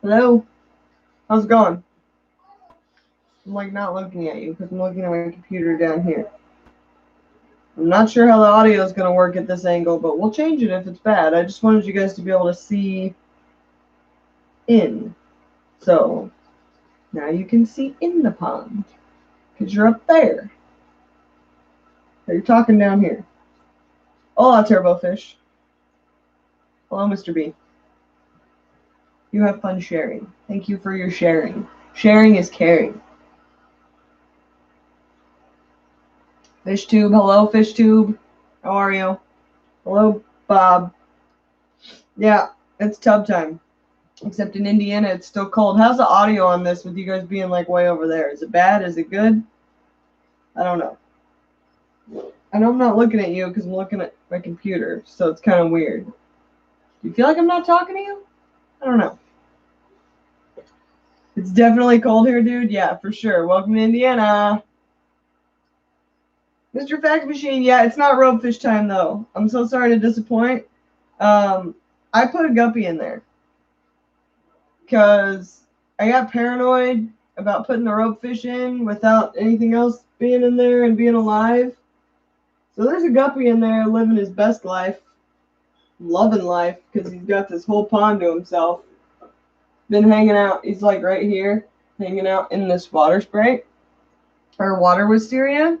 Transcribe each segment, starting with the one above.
Hello? How's it going? I'm like not looking at you because I'm looking at my computer down here. I'm not sure how the audio is going to work at this angle, but we'll change it if it's bad. I just wanted you guys to be able to see in. So now you can see in the pond because you're up there. So you're talking down here. Hola, turbo fish. Hello, Mr. B. You have fun sharing. Thank you for your sharing. Sharing is caring. Fish tube. Hello, fish tube. How are you? Hello, Bob. Yeah, it's tub time. Except in Indiana, it's still cold. How's the audio on this with you guys being like way over there? Is it bad? Is it good? I don't know. I know I'm not looking at you because I'm looking at my computer, so it's kind of weird. Do you feel like I'm not talking to you? I don't know. It's definitely cold here, dude. Yeah, for sure. Welcome to Indiana. Mr. Fax Machine, yeah, it's not ropefish time, though. I'm so sorry to disappoint. I put a guppy in there because I got paranoid about putting the ropefish in without anything else being in there and being alive. So there's a guppy in there living his best life, loving life, because he's got this whole pond to himself. Been hanging out, he's like right here, hanging out in this water spray, or water wisteria.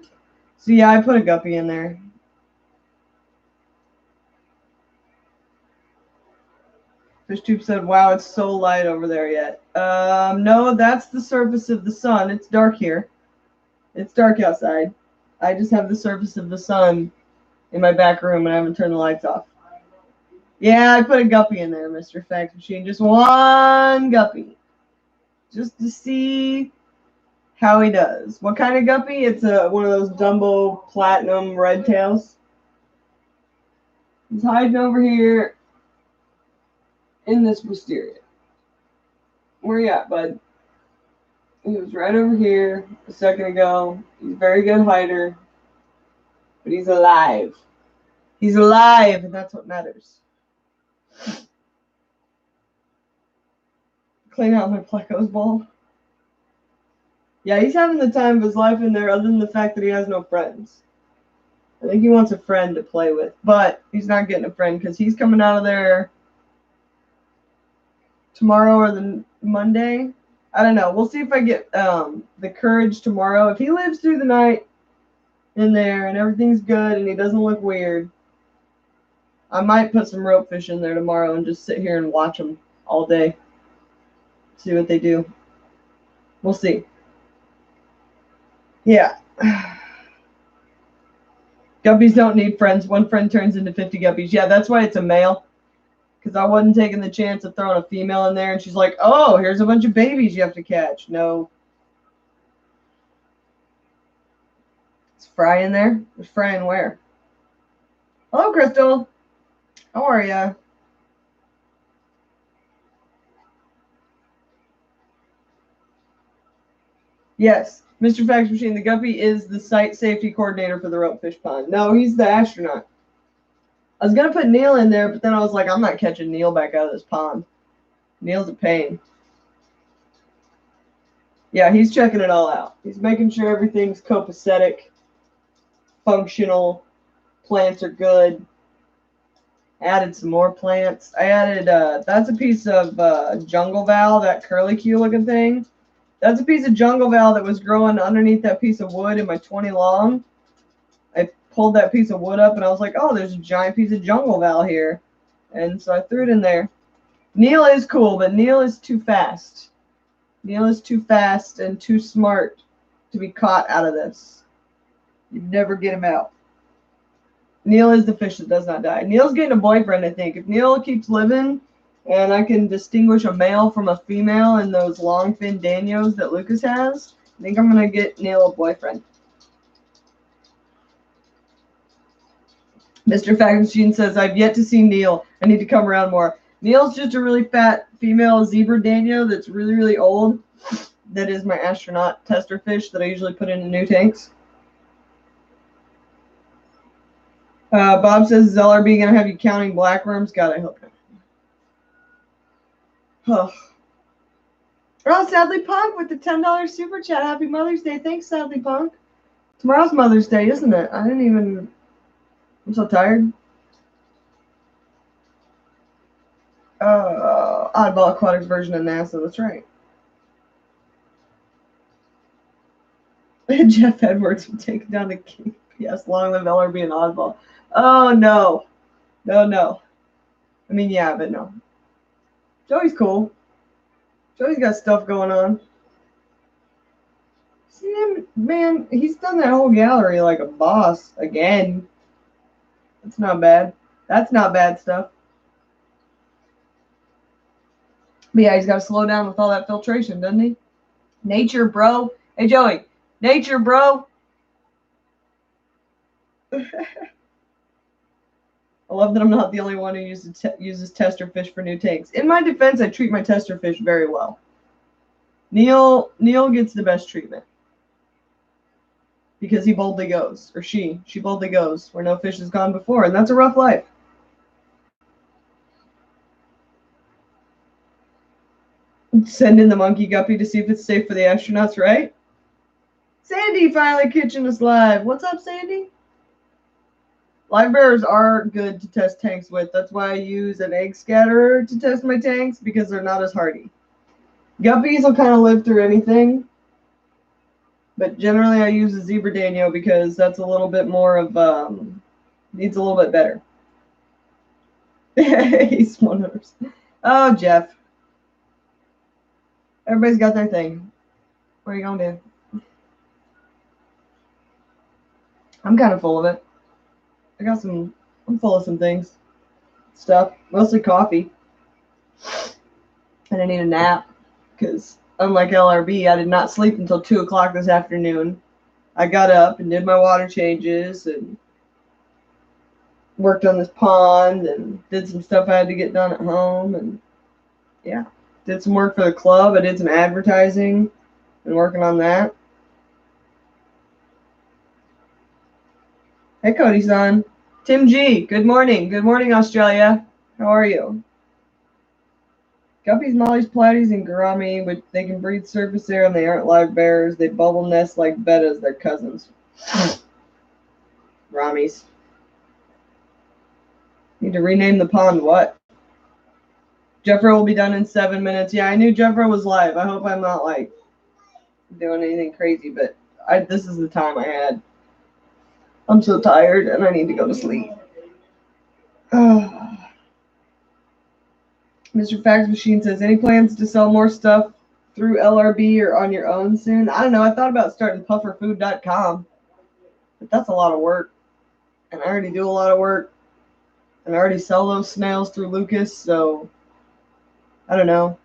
So yeah, I put a guppy in there. FishTube said, wow, it's so light over there yet. No, that's the surface of the sun. It's dark here. It's dark outside. I just have the surface of the sun in my back room and I haven't turned the lights off. Yeah, I put a guppy in there, Mr. Fax Machine. Just one guppy. Just to see how he does. What kind of guppy? It's one of those Dumbo Platinum red tails. He's hiding over here in this wisteria. Where you at, bud? He was right over here a second ago. He's a very good hider. But he's alive. He's alive, and that's what matters. Clean out my Plecos ball. Yeah, he's having the time of his life in there, other than the fact that he has no friends. I think he wants a friend to play with, but he's not getting a friend because he's coming out of there tomorrow or the Monday. I don't know. We'll see if I get the courage tomorrow. If he lives through the night in there and everything's good and he doesn't look weird, I might put some ropefish in there tomorrow and just sit here and watch them all day. See what they do. We'll see. Yeah. Guppies don't need friends. One friend turns into 50 guppies. Yeah, that's why it's a male. Because I wasn't taking the chance of throwing a female in there and she's like, oh, here's a bunch of babies you have to catch. No. Is Fry in there? Is Fry in where? Hello, Crystal. How are ya? Yes. Mr. Fax Machine, the guppy is the site safety coordinator for the ropefish pond. No, he's the astronaut. I was going to put Neil in there, but then I was like, I'm not catching Neil back out of this pond. Neil's a pain. Yeah, he's checking it all out. He's making sure everything's copacetic, functional, plants are good. Added some more plants. I added, that's a piece of jungle val, that curlicue looking thing. That's a piece of jungle val that was growing underneath that piece of wood in my 20 long. I pulled that piece of wood up and I was like, oh, there's a giant piece of jungle val here. And so I threw it in there. Neil is cool, but Neil is too fast. Neil is too fast and too smart to be caught out of this. You'd never get him out. Neil is the fish that does not die. Neil's getting a boyfriend, I think. If Neil keeps living and I can distinguish a male from a female in those long fin Danios that Lucas has, I think I'm going to get Neil a boyfriend. Mr. Fagenstein says, I've yet to see Neil. I need to come around more. Neil's just a really fat female zebra Danio that's really, really old. That is my astronaut tester fish that I usually put into new tanks. Bob says, is LRB going to have you counting black worms? God, I hope not. Oh. Oh, Sadly Punk with the $10 super chat. Happy Mother's Day. Thanks, Sadly Punk. Tomorrow's Mother's Day, isn't it? I'm so tired. Oddball Aquatics version of NASA. That's right. Jeff Edwards would take down the king. Yes, long live LRB and Oddball. Oh, no. No. I mean, yeah, but no. Joey's cool. Joey's got stuff going on. See him, man, he's done that whole gallery like a boss again. That's not bad. That's not bad stuff. But yeah, he's got to slow down with all that filtration, doesn't he? Nature, bro. Hey, Joey. Nature, bro. I love that I'm not the only one who uses tester fish for new tanks. In my defense, I treat my tester fish very well. Neil gets the best treatment. Because he boldly goes. Or she boldly goes where no fish has gone before. And that's a rough life. Send in the monkey guppy to see if it's safe for the astronauts, right? Sandy finally catching us live. What's up, Sandy? Live bearers are good to test tanks with. That's why I use an egg scatterer to test my tanks, because they're not as hardy. Guppies will kind of live through anything. But generally I use a zebra danio because that's a little bit more of, needs a little bit better. He's 100%. Oh, Jeff. Everybody's got their thing. What are you going to do? I'm kind of full of it. I'm full of some things. Stuff. Mostly coffee. And I need a nap. Because unlike LRB, I did not sleep until 2 o'clock this afternoon. I got up and did my water changes and worked on this pond and did some stuff I had to get done at home. And yeah, did some work for the club. I did some advertising and working on that. Hey, Cody-san. Tim G, good morning. Good morning, Australia. How are you? Guppies, mollies, platies, and gourami, they can breathe surface air and they aren't live bearers. They bubble nest like bettas, their cousins. Gouramis. Need to rename the pond what? Jeffro will be done in 7 minutes. Yeah, I knew Jeffro was live. I hope I'm not like doing anything crazy, but this is the time I had. I'm so tired and I need to go to sleep. Mr. Fax Machine says, any plans to sell more stuff through LRB or on your own soon? I don't know. I thought about starting pufferfood.com, but that's a lot of work. And I already do a lot of work. And I already sell those snails through Lucas, so I don't know.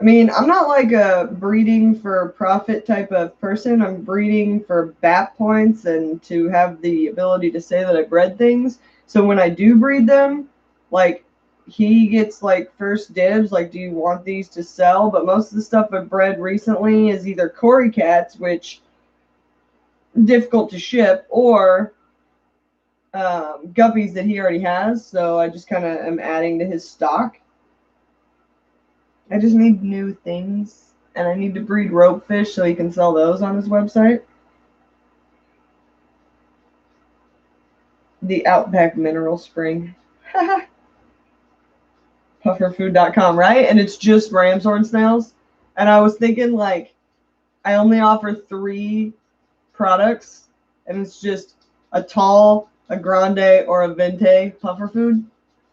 I mean, I'm not like a breeding for profit type of person. I'm breeding for BAP points and to have the ability to say that I bred things. So when I do breed them, like, he gets like first dibs, like, do you want these to sell? But most of the stuff I've bred recently is either Cory cats, which difficult to ship, or guppies that he already has. So I just kind of am adding to his stock. I just need new things, and I need to breed ropefish so he can sell those on his website. The Outback Mineral Spring. Pufferfood.com, right? And it's just ram's horn snails. And I was thinking, like, I only offer 3 products, and it's just a tall, a grande, or a vente puffer food.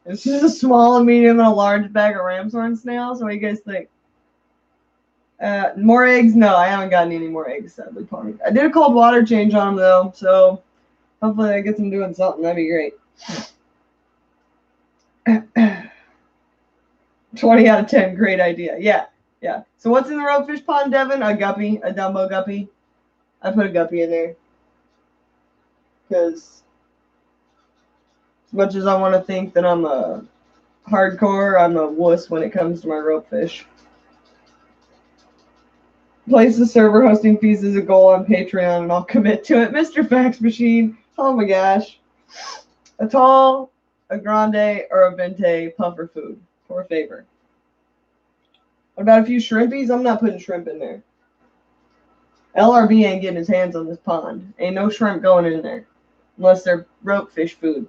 It's just a small, a medium, and a large bag of ram's horn snails. What do you guys think? More eggs? No, I haven't gotten any more eggs, sadly, Pony. I did a cold water change on them, though, so hopefully that gets them doing something. That'd be great. 20 out of 10, great idea. Yeah. So what's in the ropefish pond, Devin? A guppy, a Dumbo guppy. I put a guppy in there. Because as much as I want to think that I'm a hardcore, I'm a wuss when it comes to my ropefish. Place the server hosting fees as a goal on Patreon and I'll commit to it. Mr. Fax Machine. Oh my gosh. A tall, a grande, or a vente puffer food. For a favor. What about a few shrimpies? I'm not putting shrimp in there. LRB ain't getting his hands on this pond. Ain't no shrimp going in there. Unless they're ropefish food.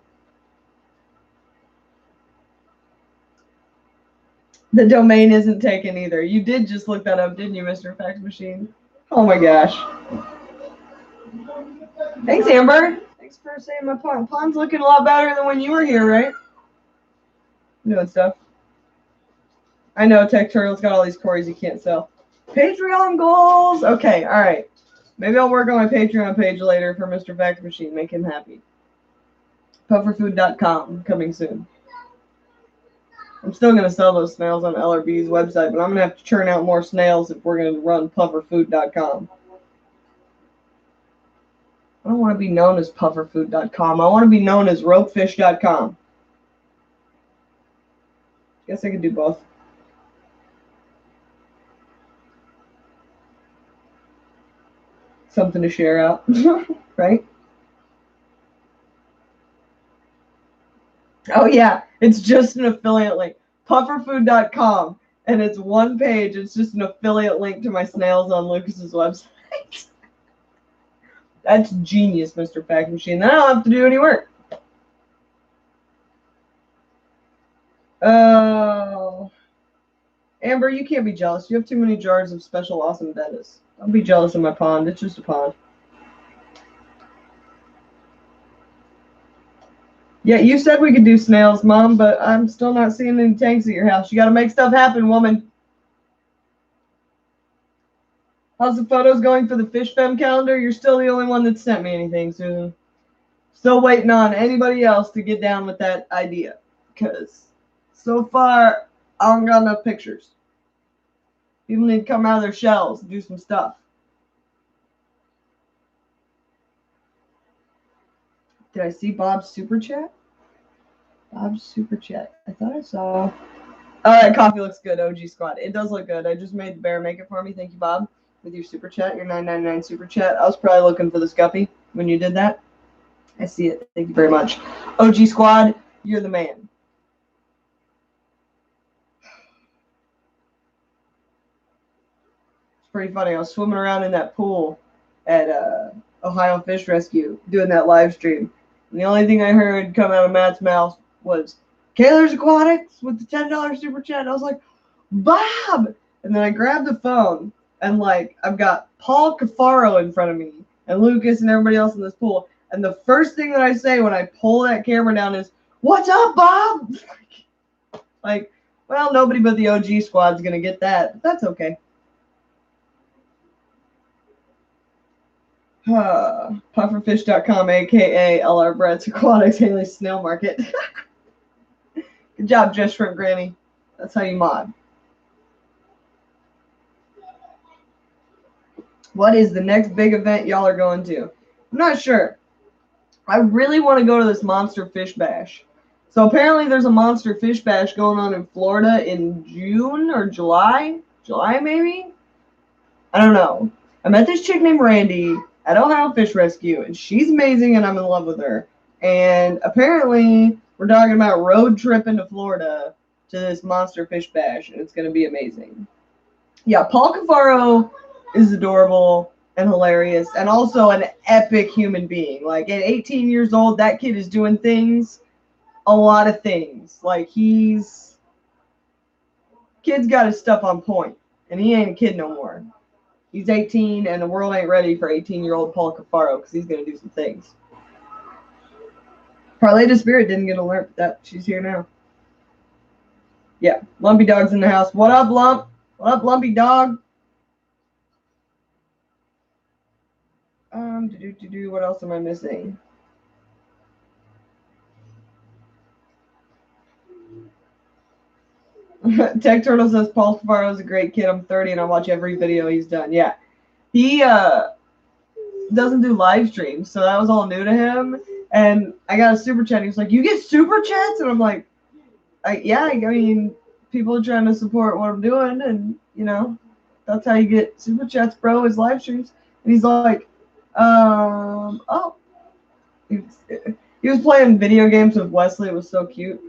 The domain isn't taken either. You did just look that up, didn't you, Mr. Fax Machine? Oh my gosh. Thanks, Amber. Thanks for saying my pond. Pond's looking a lot better than when you were here, right? Doing stuff. I know Tech Turtle's got all these Corys he can't sell. Patreon goals! Okay, alright. Maybe I'll work on my Patreon page later for Mr. Fax Machine. Make him happy. Pufferfood.com coming soon. I'm still going to sell those snails on LRB's website, but I'm going to have to churn out more snails if we're going to run pufferfood.com. I don't want to be known as pufferfood.com. I want to be known as ropefish.com. Guess I could do both. Something to share out, right? Oh, yeah. It's just an affiliate link. Pufferfood.com. And it's one page. It's just an affiliate link to my snails on Lucas's website. That's genius, Mr. Fax Machine. Then I don't have to do any work. Oh. Amber, you can't be jealous. You have too many jars of special awesome Venus. Don't be jealous of my pond. It's just a pond. Yeah, you said we could do snails, Mom, but I'm still not seeing any tanks at your house. You got to make stuff happen, woman. How's the photos going for the Fish Fem calendar? You're still the only one that sent me anything, Susan. Still waiting on anybody else to get down with that idea. Because so far, I don't got enough pictures. People need to come out of their shells and do some stuff. Did I see Bob's super chat? Bob's super chat. I thought I saw. Oh, that coffee looks good, OG Squad. It does look good. I just made the bear make it for me. Thank you, Bob, with your super chat, your $9.99 super chat. I was probably looking for this guppy when you did that. I see it. Thank you very much. OG Squad, you're the man. It's pretty funny. I was swimming around in that pool at Ohio Fish Rescue doing that live stream. And the only thing I heard come out of Matt's mouth was, Kaler's Aquatics with the $10 super chat. And I was like, Bob! And then I grabbed the phone, and like, I've got Paul Cafaro in front of me, and Lucas and everybody else in this pool. And the first thing that I say when I pull that camera down is, what's up, Bob? Like, well, nobody but the OG squad's going to get that. But that's okay. Pufferfish.com, a.k.a. LR Brett's Aquatics, Haley's Snail Market. Good job, Just Shrimp Granny. That's how you mod. What is the next big event y'all are going to? I'm not sure. I really want to go to this Monster Fish Bash. So apparently there's a Monster Fish Bash going on in Florida in June or July. July, maybe? I don't know. I met this chick named Randy at Ohio Fish Rescue, and she's amazing, and I'm in love with her. And apparently we're talking about road tripping to Florida to this Monster Fish Bash, and it's going to be amazing. Yeah, Paul Cafaro is adorable and hilarious, and also an epic human being. Like, at 18 years old, that kid is doing things, a lot of things. Like, kid's got his stuff on point, and he ain't a kid no more. He's 18, and the world ain't ready for 18-year-old Paul Cafaro, because he's going to do some things. Parlay to Spirit didn't get alert that she's here now. Yeah, Lumpy Dog's in the house. What up, Lump? What up, Lumpy Dog? What else am I missing? Tech Turtle says Paul Cafaro is a great kid. I'm 30 and I watch every video he's done. Yeah. He doesn't do live streams, so that was all new to him. And I got a super chat. He was like, you get super chats? And I'm like, yeah, I mean, people are trying to support what I'm doing, and, you know, that's how you get super chats, bro, is live streams. And he's like, oh. He was playing video games with Wesley. It was so cute.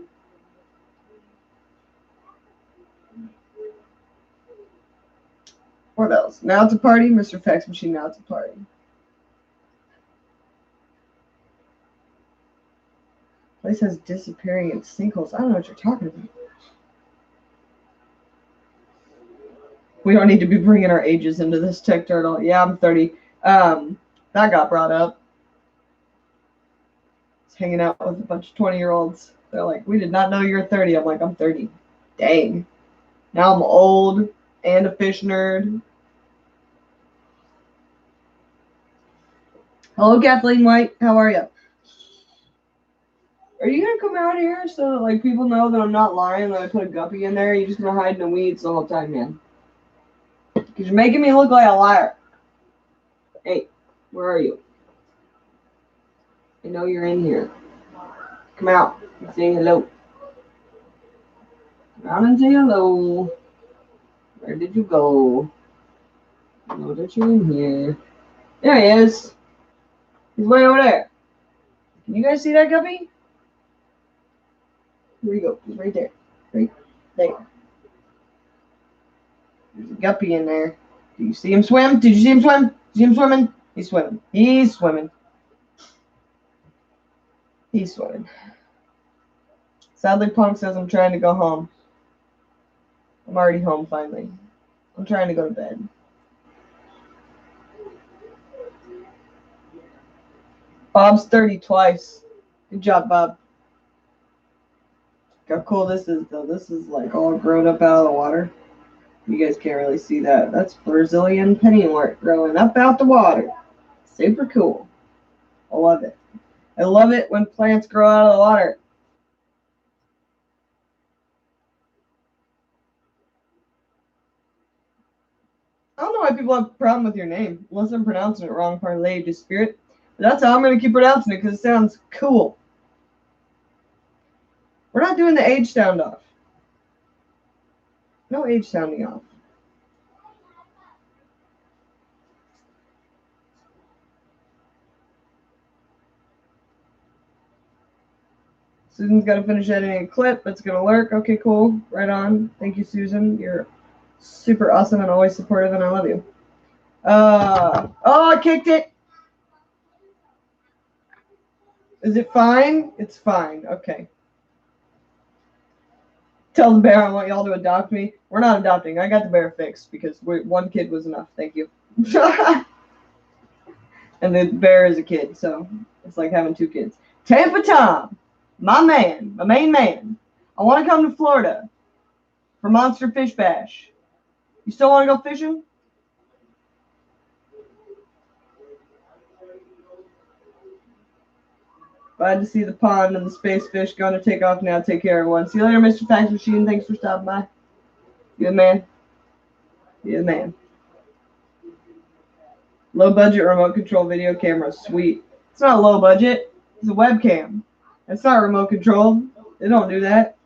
What else? Now it's a party. Mr. Fax Machine, now it's a party. Place has disappearing in sinkholes. I don't know what you're talking about. We don't need to be bringing our ages into this tech turtle. Yeah, I'm 30. That got brought up. It's hanging out with a bunch of 20-year-olds. They're like, we did not know you're 30. I'm like, I'm 30. Dang. Now I'm old and a fish nerd. Hello, Kathleen White. How are you? Are you going to come out here so that like people know that I'm not lying, that I put a guppy in there? You're just going to hide in the weeds the whole time, man. Because you're making me look like a liar. Hey, where are you? I know you're in here. Come out and say hello. Come out and say hello. Where did you go? I know that you're in here. There he is. He's way over there. Can you guys see that guppy? Here we go. He's right there. Right there. There's a guppy in there. Do you see him swim? Did you see him swim? Did you see him swimming? He's swimming. He's swimming. He's swimming. Sadly, Punk says I'm trying to go home. I'm already home finally. I'm trying to go to bed. Bob's 30 twice. Good job, Bob. Look how cool this is, though. This is like all grown up out of the water. You guys can't really see that. That's Brazilian pennywort growing up out the water. Super cool. I love it. I love it when plants grow out of the water. I don't know why people have a problem with your name, unless I'm pronouncing it wrong, Parlay de Spirit. But that's how I'm going to keep pronouncing it, because it sounds cool. We're not doing the age sound off. No age sounding off. Susan's got to finish editing a clip. It's going to lurk. Okay, cool. Right on. Thank you, Susan. You're super awesome and always supportive, and I love you. Oh, I kicked it. Is it fine? It's fine. Okay. Tell the bear I want y'all to adopt me. We're not adopting. I got the bear fixed because one kid was enough. Thank you. And the bear is a kid, so it's like having two kids. Tampa Tom, my man, my main man. I want to come to Florida for Monster Fish Bash. You still want to go fishing? Glad to see the pond and the space fish going to take off now. Take care, everyone. See you later, Mr. Fax Machine. Thanks for stopping by. You the man. You the man. Low budget remote control video camera. Sweet. It's not low budget. It's a webcam. It's not remote controlled. They don't do that.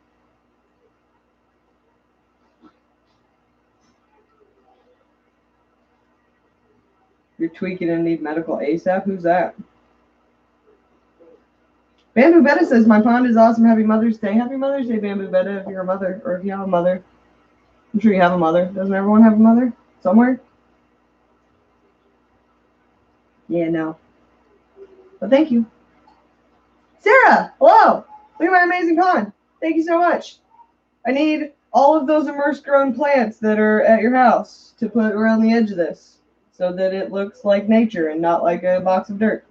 You're tweaking and need medical ASAP. Who's that? Bamboo Betta says, my pond is awesome. Happy Mother's Day. Happy Mother's Day, Bamboo Betta, if you're a mother, or if you have a mother. I'm sure you have a mother. Doesn't everyone have a mother? Somewhere? Yeah, no. But thank you. Sarah, hello. Look at my amazing pond. Thank you so much. I need all of those immersed grown plants that are at your house to put around the edge of this so that it looks like nature and not like a box of dirt.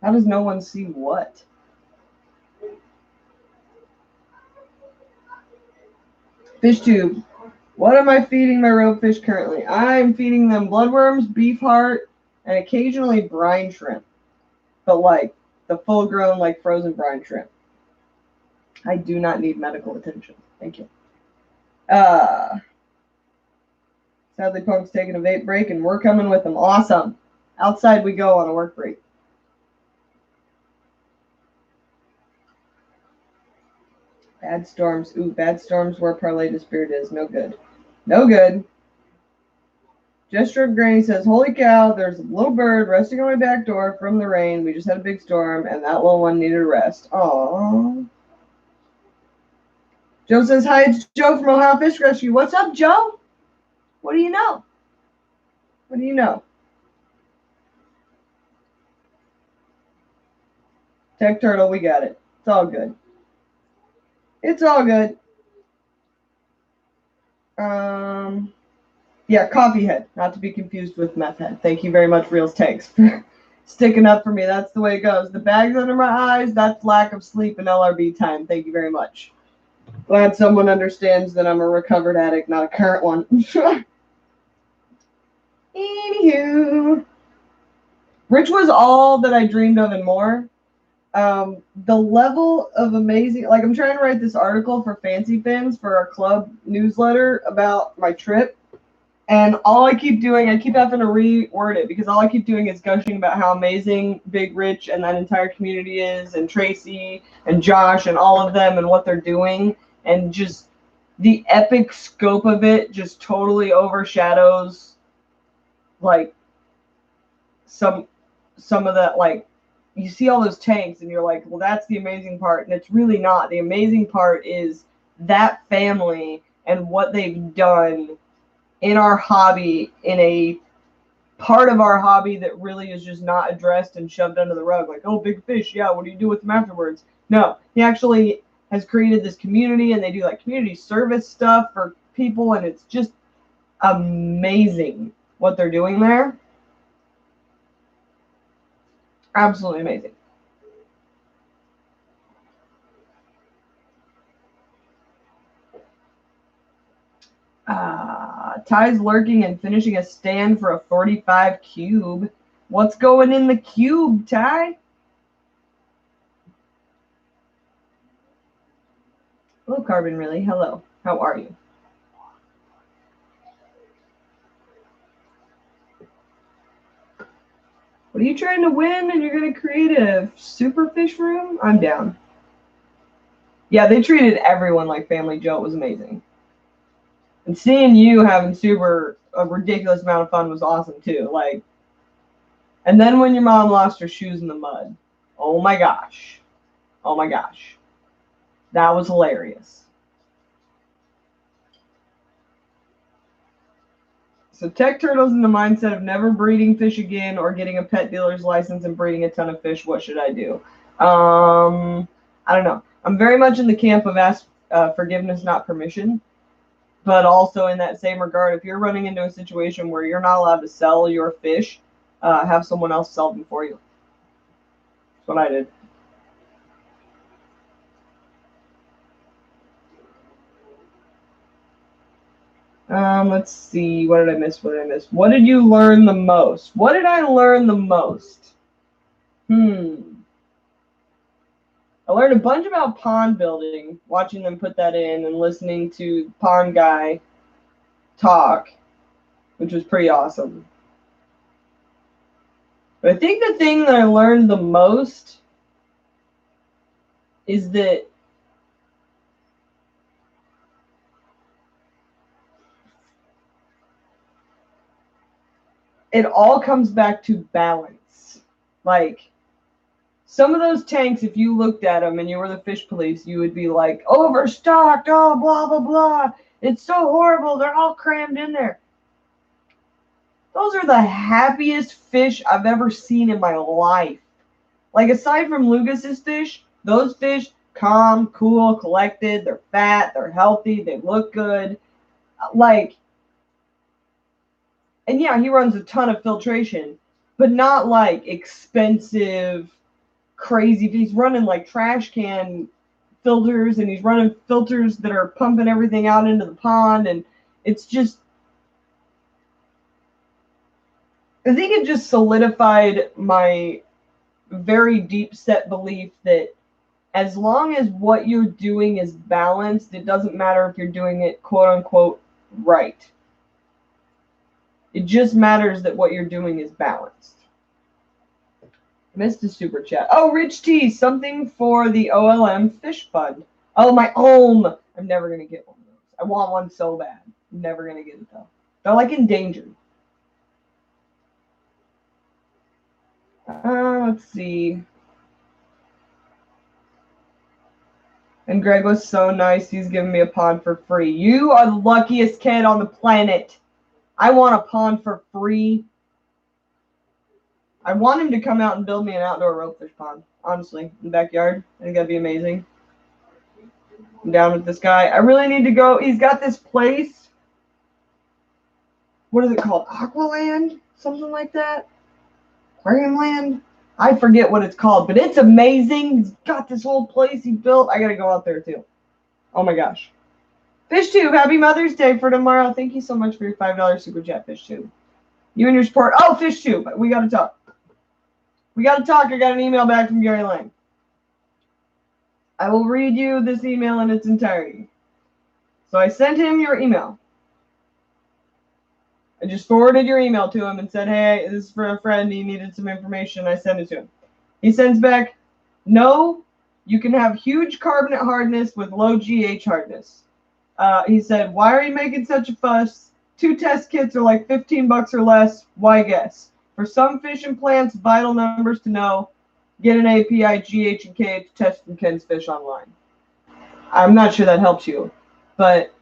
How does no one see what? Fish tube. What am I feeding my ropefish currently? I'm feeding them bloodworms, beef heart, and occasionally brine shrimp. But like the full grown, like frozen brine shrimp. I do not need medical attention. Thank you. Sadly, Punk's taking a vape break, and we're coming with them. Awesome. Outside we go on a work break. Bad storms. Ooh, bad storms where Parlay to Spirit is. No good. No good. Gesture of Granny says, holy cow, there's a little bird resting on my back door from the rain. We just had a big storm, and that little one needed a rest. Aww. Joe says, hi, it's Joe from Ohio Fish Rescue. What's up, Joe? What do you know? What do you know? Tech Turtle, we got it. It's all good. It's all good. Yeah, coffee head, not to be confused with meth head. Thank you very much, Reels Tanks, for sticking up for me. That's the way it goes. The bags under my eyes, that's lack of sleep and LRB time. Thank you very much. Glad someone understands that I'm a recovered addict, not a current one. Anywho, Rich was all that I dreamed of and more. The level of amazing, like I'm trying to write this article for Fancy Fins for our club newsletter about my trip. And all I keep doing, I keep having to reword it because all I keep doing is gushing about how amazing Big Rich and that entire community is, and Tracy and Josh and all of them and what they're doing. And just the epic scope of it just totally overshadows like some of that. Like, you see all those tanks and you're like, well, that's the amazing part. And it's really not. The amazing part is that family and what they've done in our hobby, in a part of our hobby that really is just not addressed and shoved under the rug. Like, oh, big fish, yeah, what do you do with them afterwards? No, he actually has created this community, and they do like community service stuff for people, and it's just amazing what they're doing there. Absolutely amazing. Ty's lurking and finishing a stand for a 45 cube. What's going in the cube, Ty? Hello, Carbon, really. Hello. How are you? What are you trying to win? And you're going to create a super fish room? I'm down. Yeah, they treated everyone like family, Joe. It was amazing. And seeing you having a ridiculous amount of fun was awesome, too. Like, and then when your mom lost her shoes in the mud. Oh, my gosh. Oh, my gosh. That was hilarious. So Tech Turtle's in the mindset of never breeding fish again or getting a pet dealer's license and breeding a ton of fish. What should I do? I don't know. I'm very much in the camp of ask forgiveness, not permission. But also in that same regard, if you're running into a situation where you're not allowed to sell your fish, have someone else sell them for you. That's what I did. Let's see. What did I miss? What did I miss? What did you learn the most? What did I learn the most? I learned a bunch about pond building, watching them put that in and listening to Pond Guy talk, which was pretty awesome. But I think the thing that I learned the most is that it all comes back to balance. Like, some of those tanks, if you looked at them and you were the fish police, you would be like, overstocked, oh, blah, blah, blah. It's so horrible. They're all crammed in there. Those are the happiest fish I've ever seen in my life. Like, aside from Lucas's fish, those fish, calm, cool, collected, they're fat, they're healthy, they look good. Like, and yeah, he runs a ton of filtration, but not like expensive, crazy. He's running like trash can filters, and he's running filters that are pumping everything out into the pond, and it's just, I think it just solidified my very deep set belief that as long as what you're doing is balanced, it doesn't matter if you're doing it quote unquote right. It just matters that what you're doing is balanced. Missed a super chat. Oh, Rich T, something for the OLM Fish Fund. Oh, my ohm. I'm never going to get one of those. I want one so bad. I'm never going to get it, though. They're like endangered. Let's see. And Greg was so nice. He's giving me a pond for free. You are the luckiest kid on the planet. I want a pond for free. I want him to come out and build me an outdoor ropefish pond. Honestly, in the backyard. I think that'd be amazing. I'm down with this guy. I really need to go. He's got this place. What is it called? Aqualand? Something like that? Aquarium Land? I forget what it's called, but it's amazing. He's got this whole place he built. I gotta go out there too. Oh my gosh. FishTube, happy Mother's Day for tomorrow. Thank you so much for your $5 super chat, FishTube. You and your support. Oh, FishTube, we gotta talk. We gotta talk. I got an email back from Gary Lang. I will read you this email in its entirety. So I sent him your email. I just forwarded your email to him and said, hey, this is for a friend. He needed some information. I sent it to him. He sends back, no, you can have huge carbonate hardness with low GH hardness. He said, why are you making such a fuss? 2 test kits are like $15 or less. Why guess? For some fish and plants, vital numbers to know. Get an API, GH, and K to test from Ken's Fish online. I'm not sure that helps you, but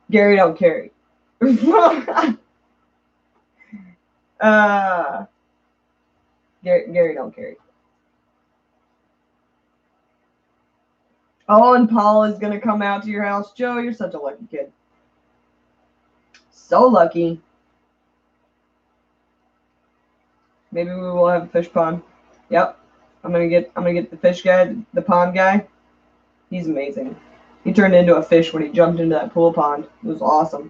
Gary don't carry. Gary don't carry. Oh, and Paul is going to come out to your house. Joe, you're such a lucky kid. So lucky. Maybe we will have a fish pond. Yep. I'm gonna get the fish guy, the pond guy. He's amazing. He turned into a fish when he jumped into that pool pond. It was awesome.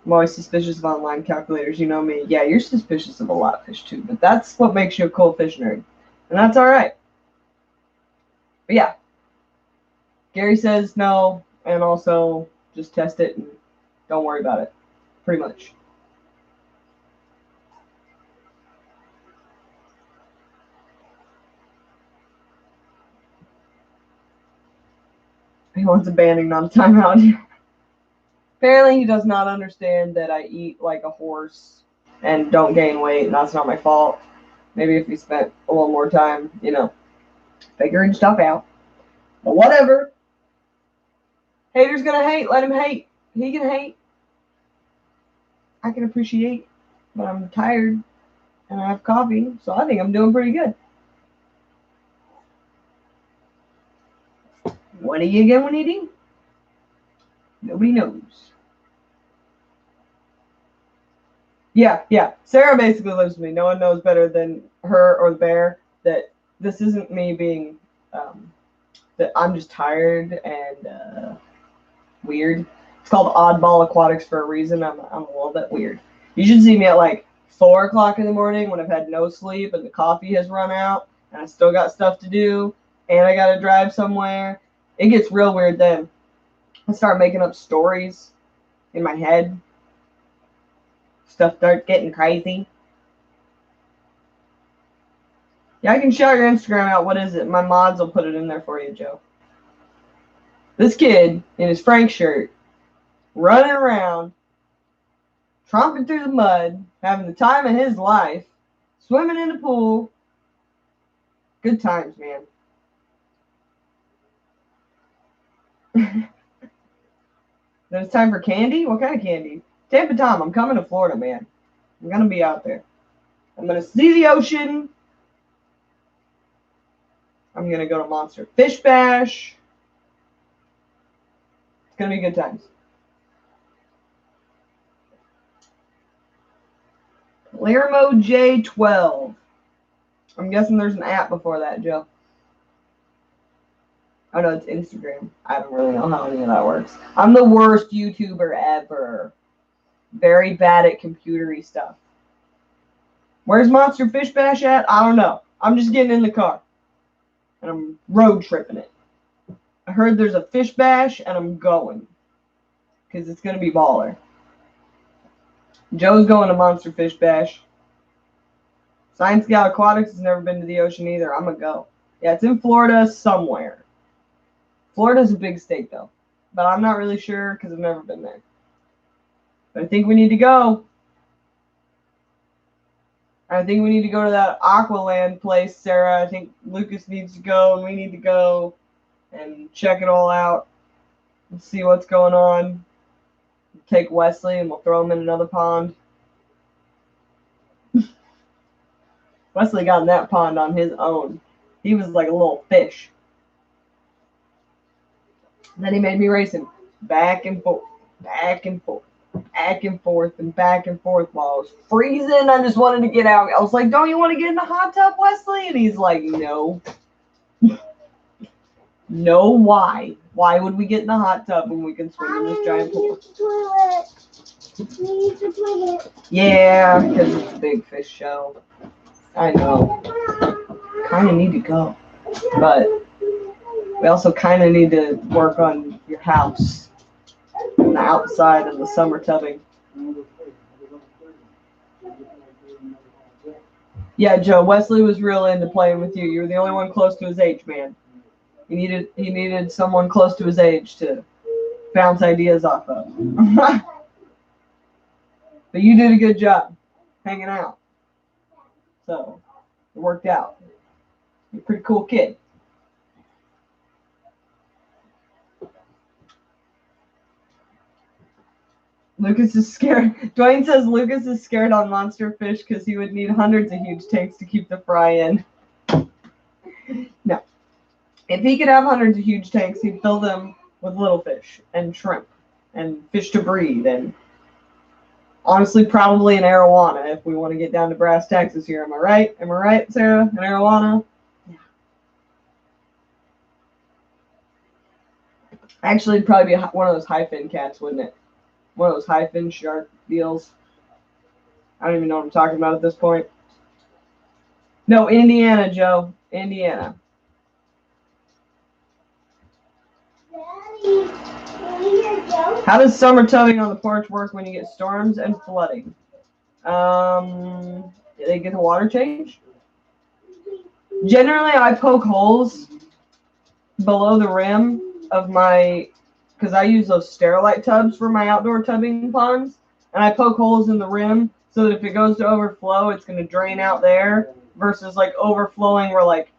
I'm always suspicious of online calculators. You know me. Yeah, you're suspicious of a lot of fish too, but that's what makes you a cool fish nerd. And that's all right. But yeah. Gary says no, and also just test it and don't worry about it. Pretty much. He wants a banning, not a timeout. Apparently, he does not understand that I eat like a horse and don't gain weight, and that's not my fault. Maybe if he spent a little more time, figuring stuff out. But whatever. Haters gonna hate. Let him hate. He can hate. I can appreciate, but I'm tired and I have coffee, so I think I'm doing pretty good. What are you going to do? Nobody knows. Yeah. Sarah basically lives with me. No one knows better than her or the bear that this isn't me being, that I'm just tired and weird. It's called Oddball Aquatics for a reason. I'm a little bit weird. You should see me at like 4 o'clock in the morning when I've had no sleep and the coffee has run out and I still got stuff to do and I got to drive somewhere. It gets real weird then. I start making up stories in my head. Stuff starts getting crazy. Yeah, I can shout your Instagram out. What is it? My mods will put it in there for you, Joe. This kid in his Frank shirt, running around, tromping through the mud, having the time of his life, swimming in the pool. Good times, man. Then it's time for candy? What kind of candy? Tampa Tom, I'm coming to Florida, man. I'm going to be out there. I'm going to see the ocean. I'm going to go to Monster Fish Bash. It's going to be good times. Palermo J12. I'm guessing there's an app before that, Joe. Oh, no, it's Instagram. I don't really know how any of that works. I'm the worst YouTuber ever. Very bad at computery stuff. Where's Monster Fish Bash at? I don't know. I'm just getting in the car. And I'm road tripping it. I heard there's a fish bash, and I'm going. Because it's going to be baller. Joe's going to Monster Fish Bash. Science Scout Aquatics has never been to the ocean either. I'm going to go. Yeah, it's in Florida somewhere. Florida's a big state, though. But I'm not really sure because I've never been there. But I think we need to go. I think we need to go to that Aqualand place, Sarah. I think Lucas needs to go, and we need to go and check it all out and see what's going on. Take Wesley, and we'll throw him in another pond. Wesley got in that pond on his own. He was like a little fish. Then he made me race him back and forth, back and forth, back and forth, and back and forth while I was freezing. I just wanted to get out. I was like, "Don't you want to get in the hot tub, Wesley?" And he's like, "No." No, why? Why would we get in the hot tub when we can swim in this giant pool? We need the toilet. Yeah, because it's a big fish show. I know. Kind of need to go. But we also kind of need to work on your house and the outside and the summer tubbing. Yeah, Joe, Wesley was real into playing with you. You were the only one close to his age, man. He needed someone close to his age to bounce ideas off of. But you did a good job hanging out. So it worked out. You're a pretty cool kid. Lucas is scared. Dwayne says Lucas is scared on monster fish because he would need hundreds of huge tanks to keep the fry in. No. If he could have hundreds of huge tanks, he'd fill them with little fish and shrimp and fish to breed and honestly probably an arowana if we want to get down to brass tacks here. Am I right? Am I right, Sarah? An arowana? Yeah. Actually, it'd probably be one of those high fin cats, wouldn't it? One of those high fin shark deals. I don't even know what I'm talking about at this point. No, Indiana, Joe. Indiana. How does summer tubbing on the porch work when you get storms and flooding? They get the water change? Generally, I poke holes below the rim of my, because I use those Sterilite tubs for my outdoor tubbing ponds, and I poke holes in the rim so that if it goes to overflow, it's going to drain out there versus like overflowing where like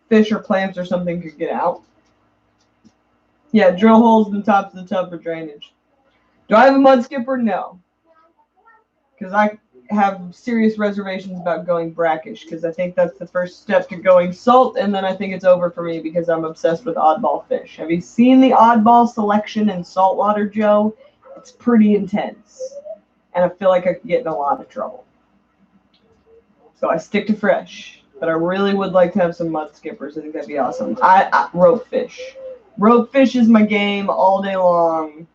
fish or plants or something could get out. Yeah, drill holes in the tops of the tub for drainage. Do I have a mud skipper? No. Because I have serious reservations about going brackish, because I think that's the first step to going salt, and then I think it's over for me because I'm obsessed with oddball fish. Have you seen the oddball selection in saltwater, Joe? It's pretty intense. And I feel like I could get in a lot of trouble. So I stick to fresh. But I really would like to have some mud skippers. I think that'd be awesome. Ropefish. Ropefish is my game all day long.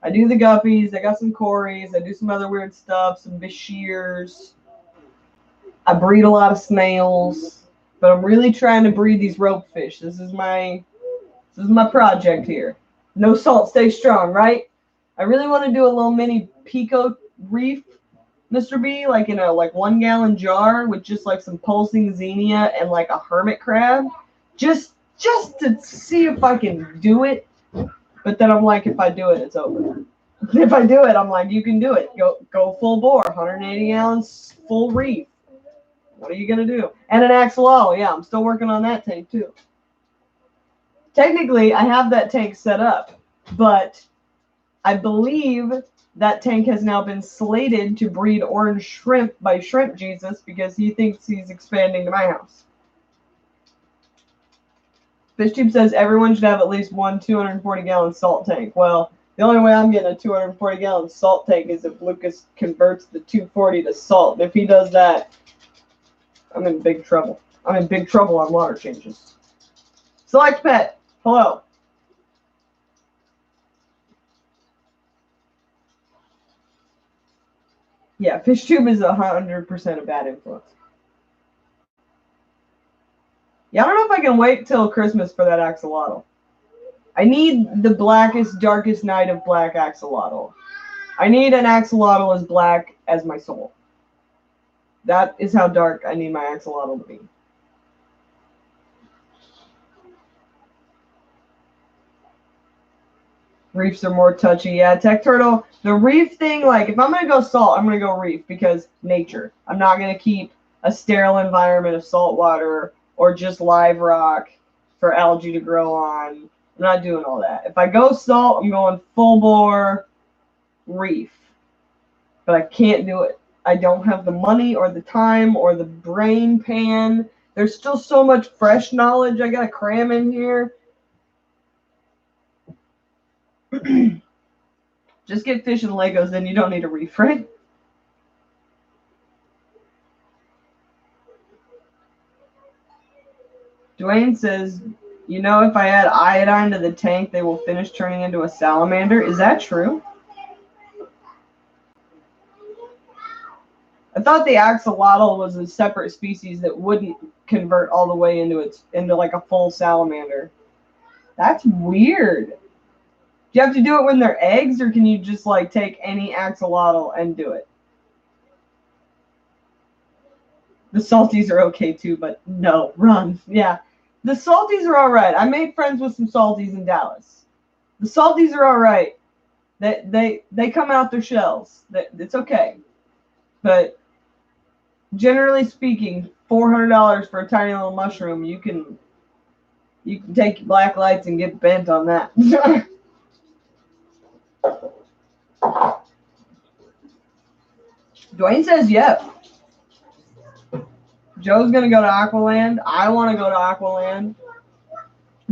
I do the guppies. I got some cories. I do some other weird stuff. Some bashirs. I breed a lot of snails. But I'm really trying to breed these ropefish. This is my project here. No salt, stay strong, right? I really want to do a little mini pico reef, Mr. B, like in a 1 gallon jar with just like some pulsing xenia and like a hermit crab. Just to see if I can do it. But then I'm like, if I do it, it's over. If I do it, I'm like, you can do it. Go full bore, 180 gallons, full reef. What are you going to do? And an axolotl. Yeah, I'm still working on that tank too. Technically, I have that tank set up, but I believe that tank has now been slated to breed orange shrimp by Shrimp Jesus because he thinks he's expanding to my house. FishTube says everyone should have at least one 240-gallon salt tank. Well, the only way I'm getting a 240-gallon salt tank is if Lucas converts the 240 to salt. And if he does that, I'm in big trouble. I'm in big trouble on water changes. Select pet. Hello. Yeah, FishTube is 100% a bad influence. Yeah, I don't know if I can wait till Christmas for that axolotl. I need the blackest, darkest night of black axolotl. I need an axolotl as black as my soul. That is how dark I need my axolotl to be. Reefs are more touchy. Yeah, tech turtle. The reef thing, like, if I'm going to go salt, I'm going to go reef because nature. I'm not going to keep a sterile environment of salt water or just live rock for algae to grow on. I'm not doing all that. If I go salt, I'm going full bore reef. But I can't do it. I don't have the money or the time or the brain pan. There's still so much fresh knowledge I got to cram in here. Just get fish and Legos, then you don't need a reef, right? Dwayne says, you know, if I add iodine to the tank, they will finish turning into a salamander. Is that true? I thought the axolotl was a separate species that wouldn't convert all the way into like a full salamander. That's weird. Do you have to do it when they're eggs, or can you just like take any axolotl and do it? The salties are okay too, but no, run. Yeah. The salties are all right. I made friends with some salties in Dallas. The salties are all right. They come out their shells. It's okay. But generally speaking, $400 for a tiny little mushroom, you can take black lights and get bent on that. Dwayne says yep. Joe's gonna go to Aqualand. I want to go to Aqualand.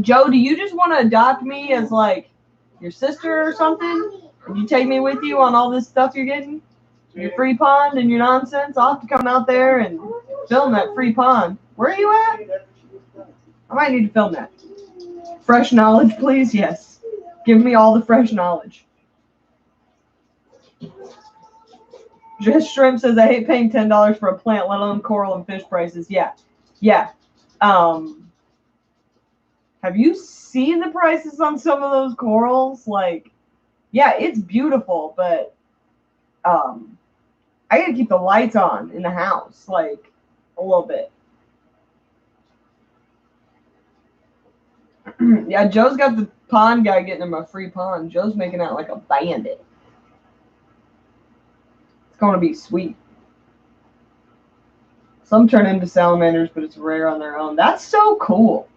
Joe, do you just want to adopt me as like your sister or something? And you take me with you on all this stuff you're getting? Your free pond and your nonsense? I'll have to come out there and film that free pond. Where are you at? I might need to film that. Fresh knowledge, please? Yes. Give me all the fresh knowledge. Just Shrimp says, I hate paying $10 for a plant, let alone coral and fish prices. Yeah. Yeah. Have you seen the prices on some of those corals? Like, yeah, it's beautiful, but I gotta keep the lights on in the house, like, a little bit. Yeah, Joe's got the pond guy getting him a free pond. Joe's making out like a bandit. It's going to be sweet. Some turn into salamanders, but it's rare on their own. That's so cool.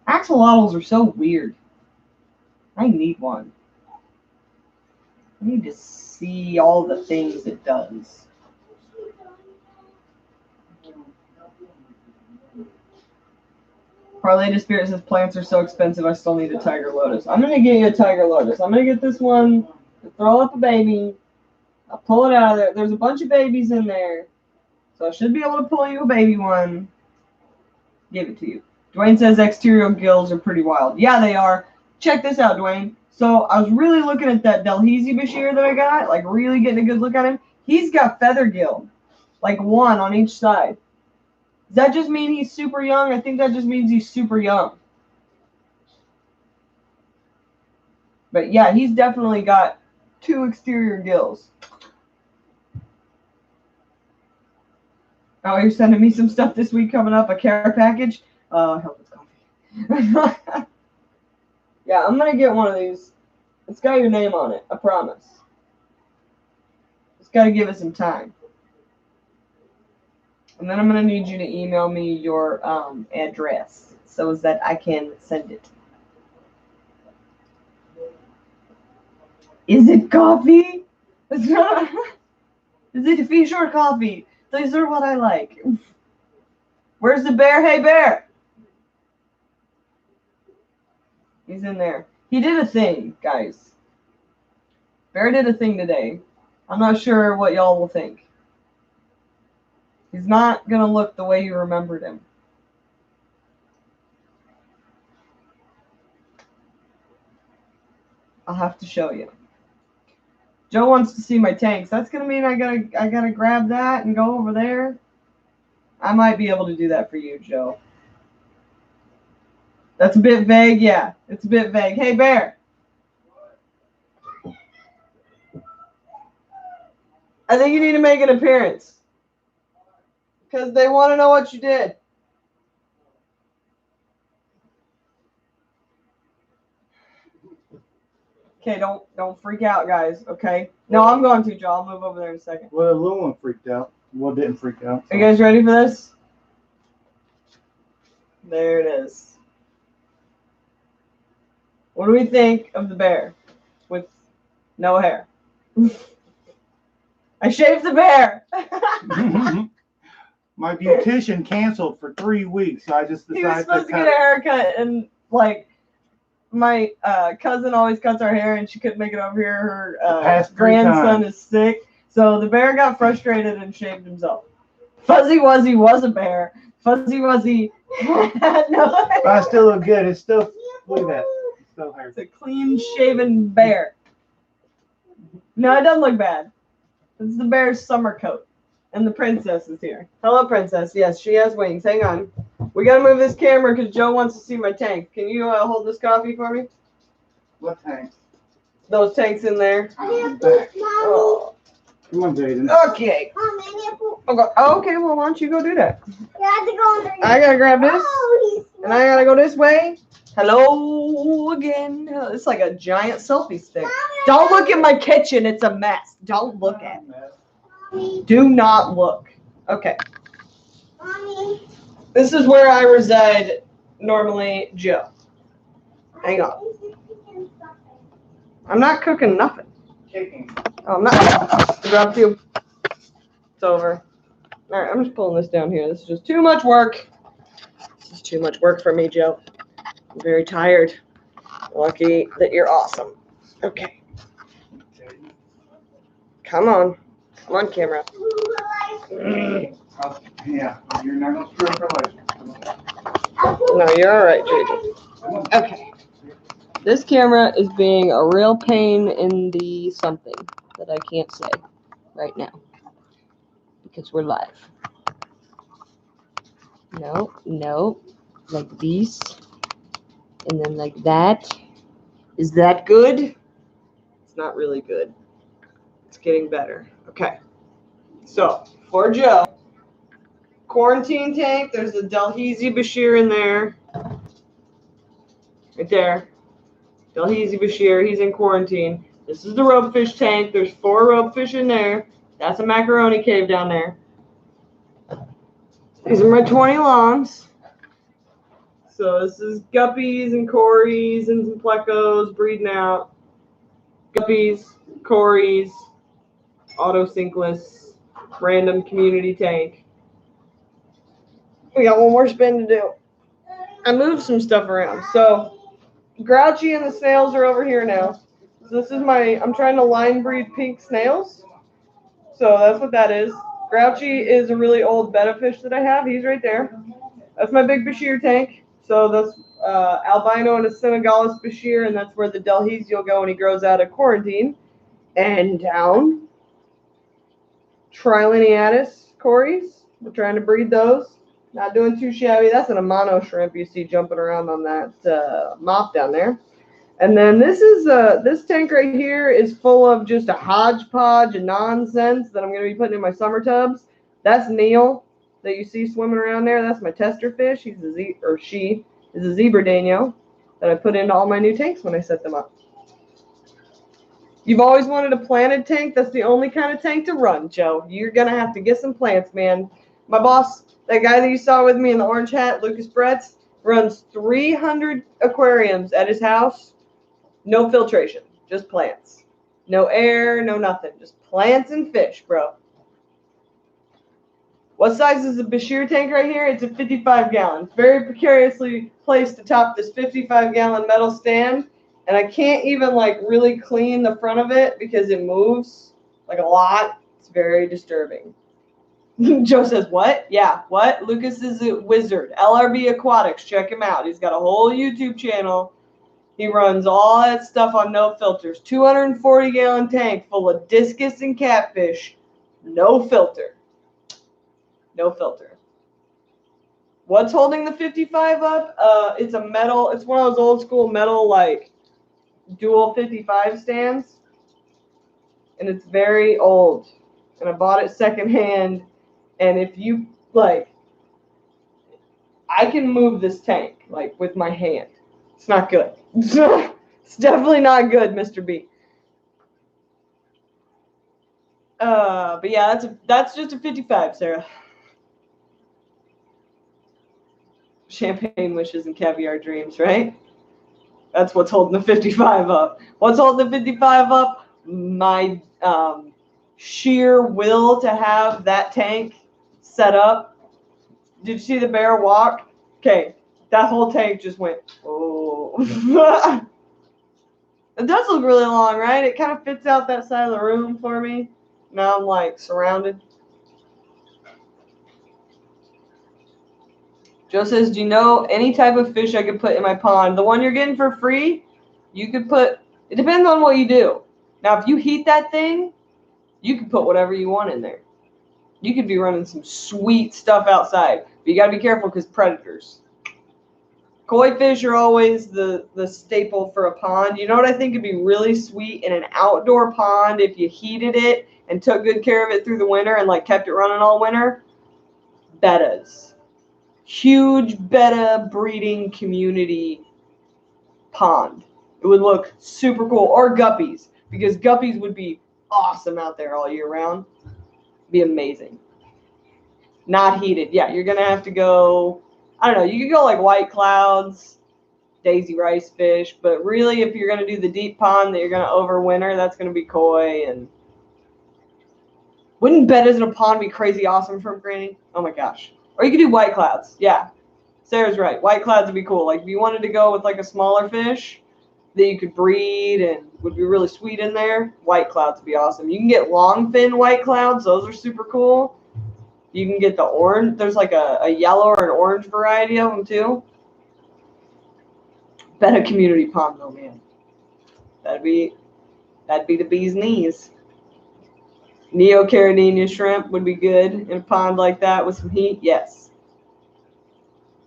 Axolotls are so weird. I need one. I need to see all the things it does. Parlay to Spirit says plants are so expensive, I still need a tiger lotus. I'm going to get you a tiger lotus. I'm going to get this one, throw up a baby. I'll pull it out of there. There's a bunch of babies in there. So I should be able to pull you a baby one. Give it to you. Dwayne says exterior gills are pretty wild. Yeah, they are. Check this out, Dwayne. So I was really looking at that Delhaize Bashir that I got, like really getting a good look at him. He's got feather gill, like one on each side. Does that just mean he's super young? I think that just means he's super young. But yeah, he's definitely got 2 exterior gills. Oh, you're sending me some stuff this week coming up, a care package? I hope it's coffee. Yeah, I'm going to get one of these. It's got your name on it, I promise. Just got to give it some time. And then I'm going to need you to email me your address so that I can send it. Is it coffee? Is it fish or coffee? These are what I like. Where's the bear? Hey, bear. He's in there. He did a thing, guys. Bear did a thing today. I'm not sure what y'all will think. He's not going to look the way you remembered him. I'll have to show you. Joe wants to see my tanks. That's going to mean I gotta grab that and go over there. I might be able to do that for you, Joe. That's a bit vague. Yeah, it's a bit vague. Hey, Bear. I think you need to make an appearance. Because they want to know what you did. Okay, don't freak out, guys. Okay. No, I'm going to, Joe. I'll move over there in a second. Well, the little one freaked out. Well, didn't freak out. Are you guys ready for this? There it is. What do we think of the bear with no hair? I shaved the bear. My beautician canceled for 3 weeks, so I just He was decided supposed to get a haircut, and like my cousin always cuts our hair, and she couldn't make it over here. Her Past 3 grandson times. is sick, so the bear got frustrated and shaved himself. Fuzzy Wuzzy was a bear. Fuzzy Wuzzy had no hair. But I still look good. It's still, look at that. It's still hair. It's a clean-shaven bear. No, it doesn't look bad. It's the bear's summer coat. And the princess is here. Hello, princess. Yes, she has wings. Hang on. We got to move this camera because Joe wants to see my tank. Can you hold this coffee for me? What tank? Those tanks in there. Back. Oh. Come on, Jaden. Okay. Okay, well, why don't you go do that? I I got to grab this. And I got to go this way. Hello again. It's like a giant selfie stick. Don't look at my kitchen. It's a mess. Don't look at it. Do not look. Okay. This is where I reside normally, Joe. Hang on. I'm not cooking nothing. Kicking. Oh, I'm not. I dropped you. It's over. All right, I'm just pulling this down here. This is just too much work. This is too much work for me, Joe. I'm very tired. Lucky that you're awesome. Okay. Come on. Come on, camera. Yeah, you're not going to screw up her life. No, you're all right, Jaden. Okay. This camera is being a real pain in the something that I can't say right now because we're live. No, like this, and then like that. Is that good? It's not really good. It's getting better. Okay. So, for Joe, quarantine tank, there's a Delhaize Bashir in there. Right there. Delhaize Bashir, he's in quarantine. This is the ropefish tank. There's 4 ropefish in there. That's a macaroni cave down there. These are my 20 longs. So this is guppies and cories and some plecos breeding out. Guppies, cories, autosinkless, random community tank. We got one more spin to do. I moved some stuff around. So Grouchy and the snails are over here now. So this is I'm trying to line breed pink snails. So that's what that is. Grouchy is a really old betta fish that I have. He's right there. That's my big Bashir tank. So that's albino and a Senegalese Bashir, and that's where the Delhaize will go when he grows out of quarantine. And down, Triliniatis cories. We're trying to breed those. Not doing too shabby. That's an Amano shrimp you see jumping around on that mop down there. And then this tank right here is full of just a hodgepodge of nonsense that I'm going to be putting in my summer tubs. That's Neil that you see swimming around there. That's my tester fish. She is a zebra Daniel that I put into all my new tanks when I set them up. You've always wanted a planted tank. That's the only kind of tank to run, Joe. You're going to have to get some plants, man. My boss, that guy that you saw with me in the orange hat, Lucas Bretz, runs 300 aquariums at his house. No filtration, just plants. No air, no nothing. Just plants and fish, bro. What size is the Bashir tank right here? It's a 55-gallon. Very precariously placed atop this 55-gallon metal stand. And I can't even really clean the front of it because it moves like a lot. It's very disturbing. Joe says, what? Yeah, what? Lucas is a wizard. LRB Aquatics. Check him out. He's got a whole YouTube channel. He runs all that stuff on no filters. 240-gallon tank full of discus and catfish. No filter. No filter. What's holding the 55 up? It's a metal. It's one of those old school metal dual 55 stands. And it's very old. And I bought it secondhand. And if you I can move this tank with my hand. It's not good. It's It's definitely not good, Mr. B. But yeah, that's just a 55, Sarah. Champagne wishes and caviar dreams, right? That's what's holding the 55 up. What's holding the 55 up? My sheer will to have that tank set up. Did you see the bear walk? Okay, that whole tank just went, oh. It does look really long, right? It kind of fits out that side of the room for me. Now I'm like surrounded. Joe says, do you know any type of fish I could put in my pond? The one you're getting for free, you could put, it depends on what you do. Now, if you heat that thing, you can put whatever you want in there. You could be running some sweet stuff outside. But you got to be careful because predators. Koi fish are always the staple for a pond. You know what I think would be really sweet in an outdoor pond if you heated it and took good care of it through the winter and like kept it running all winter? Bettas. Huge betta breeding community pond. It would look super cool. Or guppies, because guppies would be awesome out there all year round. Be amazing. Not heated. Yeah, you're going to have to go, I don't know, you could go like white clouds, daisy rice fish, but really if you're going to do the deep pond that you're going to overwinter, that's going to be koi. And wouldn't bettas in a pond be crazy awesome from Granny? Oh my gosh. Or you could do white clouds. Yeah, Sarah's right. White clouds would be cool. Like if you wanted to go with like a smaller fish that you could breed and would be really sweet in there, white clouds would be awesome. You can get long fin white clouds. Those are super cool. You can get the orange. There's like a yellow or an orange variety of them too. Bet a community pond though, man. That'd be the bee's knees. Neocaridina shrimp would be good in a pond like that with some heat. Yes.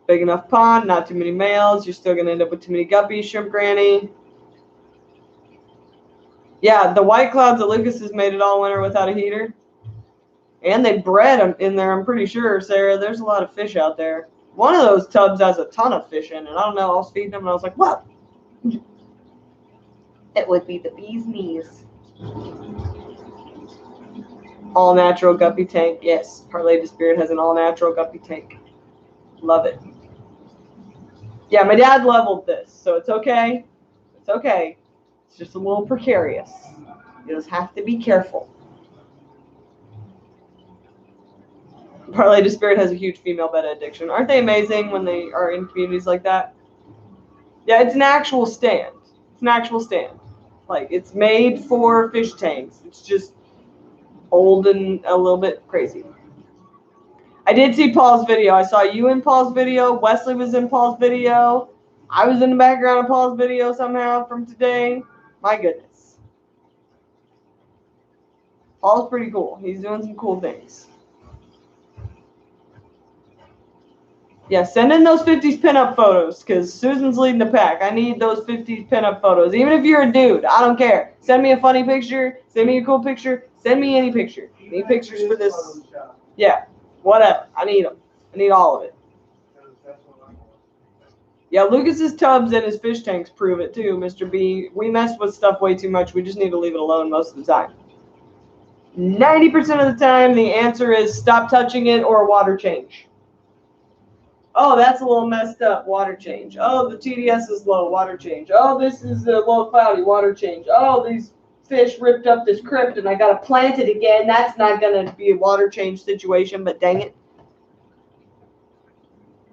Big enough pond, not too many males. You're still going to end up with too many guppies, shrimp granny. Yeah, the white clouds that Lucas has made it all winter without a heater. And they bred them in there, I'm pretty sure, Sarah. There's a lot of fish out there. One of those tubs has a ton of fish in it. I don't know. I was feeding them and I was like, what? It would be the bee's knees. All natural guppy tank. Yes, Parlay the Spirit has an all natural guppy tank. Love it. Yeah, my dad leveled this, so it's okay. It's okay. It's just a little precarious. You just have to be careful. Parlay the Spirit has a huge female betta addiction. Aren't they amazing when they are in communities like that? Yeah, it's an actual stand. It's an actual stand. Like, it's made for fish tanks. It's just old and a little bit crazy. I did see Paul's video. I saw you in Paul's video. Wesley was in Paul's video. I was in the background of Paul's video somehow from today. My goodness. Paul's pretty cool. He's doing some cool things. Yeah, send in those 50s pinup photos because Susan's leading the pack. I need those 50s pinup photos. Even if you're a dude, I don't care. Send me a funny picture. Send me a cool picture. Send me any picture. Any pictures for this? Yeah, whatever. I need them. I need all of it. Yeah, Lucas's tubs and his fish tanks prove it too, Mr. B. We mess with stuff way too much. We just need to leave it alone most of the time. 90% of the time, the answer is stop touching it or water change. Oh, that's a little messed up. Water change. Oh, the TDS is low. Water change. Oh, this is a little cloudy. Water change. Oh, these fish ripped up this crypt and I got to plant it again. That's not going to be a water change situation, but dang it.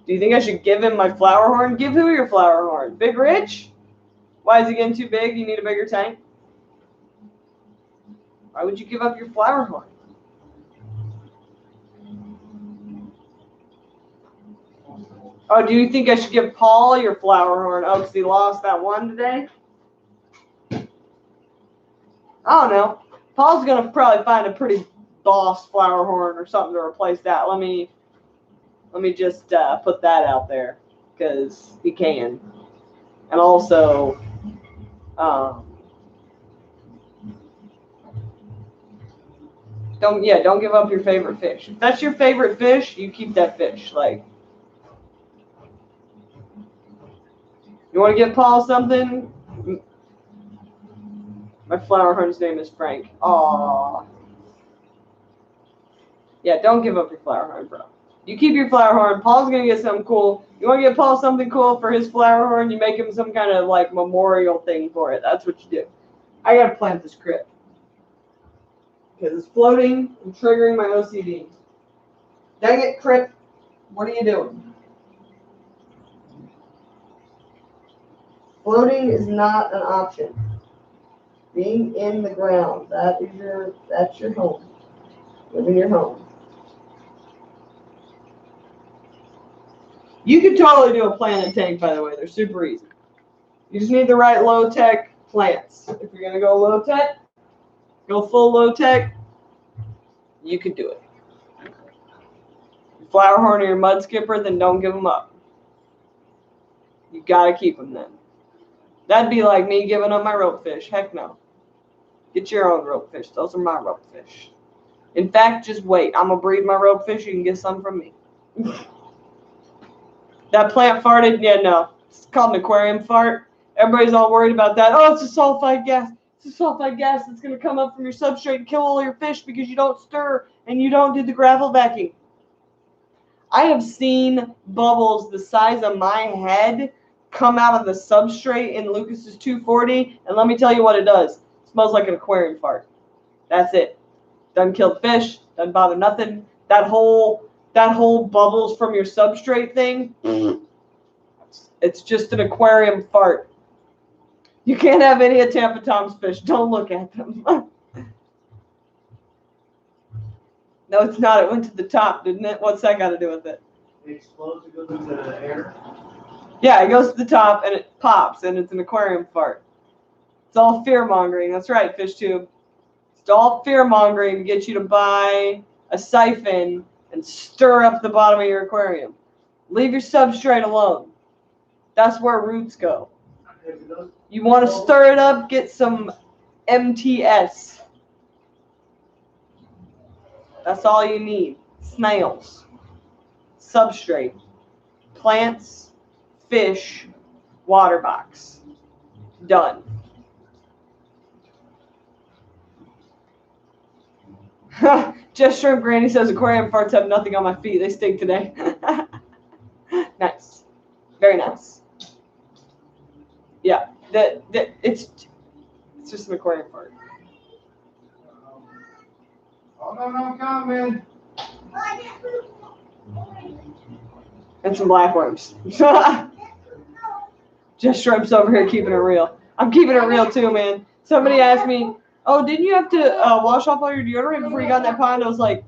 Do you think I should give him my flower horn? Give who your flower horn? Big Rich? Why is he getting too big? You need a bigger tank? Why would you give up your flower horn? Oh, do you think I should give Paul your flower horn? Oh, because he lost that one today? I don't know. Paul's going to probably find a pretty boss flower horn or something to replace that. Let me just put that out there because he can. And also, don't give up your favorite fish. If that's your favorite fish, you keep that fish. Like, you want to give Paul something? My flower horn's name is Frank. Aww. Yeah, don't give up your flower horn, bro. You keep your flower horn. Paul's going to get something cool. You want to get Paul something cool for his flower horn, you make him some kind of, like, memorial thing for it. That's what you do. I got to plant this crib. Because it's floating and triggering my OCD. Dang it, Crip. What are you doing? Floating is not an option. Being in the ground, that's your home. Live in your home. You could totally do a plant and tank, by the way. They're super easy. You just need the right low-tech plants. If you're going to go low-tech, go full low-tech, you could do it. Your flower horn or your mud skipper, then don't give them up. You got to keep them then. That'd be like me giving up my ropefish. Heck no. Get your own ropefish. Those are my ropefish. In fact, just wait. I'm going to breed my ropefish. You can get some from me. That plant farted? Yeah, no. It's called an aquarium fart. Everybody's all worried about that. Oh, it's a sulfide gas. It's a sulfide gas that's going to come up from your substrate and kill all your fish because you don't stir and you don't do the gravel vacuum. I have seen bubbles the size of my head come out of the substrate in Lucas's 240, and let me tell you what it does. It smells like an aquarium fart. That's it. Doesn't kill the fish. Doesn't bother nothing. That whole bubbles from your substrate thing, it's just an aquarium fart. You can't have any of Tampa Tom's fish. Don't look at them. No, it's not. It went to the top, didn't it? What's that got to do with it? It explodes, it goes into the air. Yeah, it goes to the top and it pops, and it's an aquarium fart. It's all fear-mongering. That's right, fish tube. It's all fear-mongering to get you to buy a siphon and stir up the bottom of your aquarium. Leave your substrate alone. That's where roots go. You want to stir it up, get some MTS. That's all you need. Snails, substrate, plants, fish, water box. Done. Just Shrimp Granny says aquarium farts have nothing on my feet. They stink today. Nice. Very nice. Yeah. It's just an aquarium fart. Oh, no, I'm coming. And some black worms. Just Shrimp's over here keeping it real. I'm keeping it real too, man. Somebody asked me, oh, didn't you have to wash off all your deodorant before you got in that pond? I was like,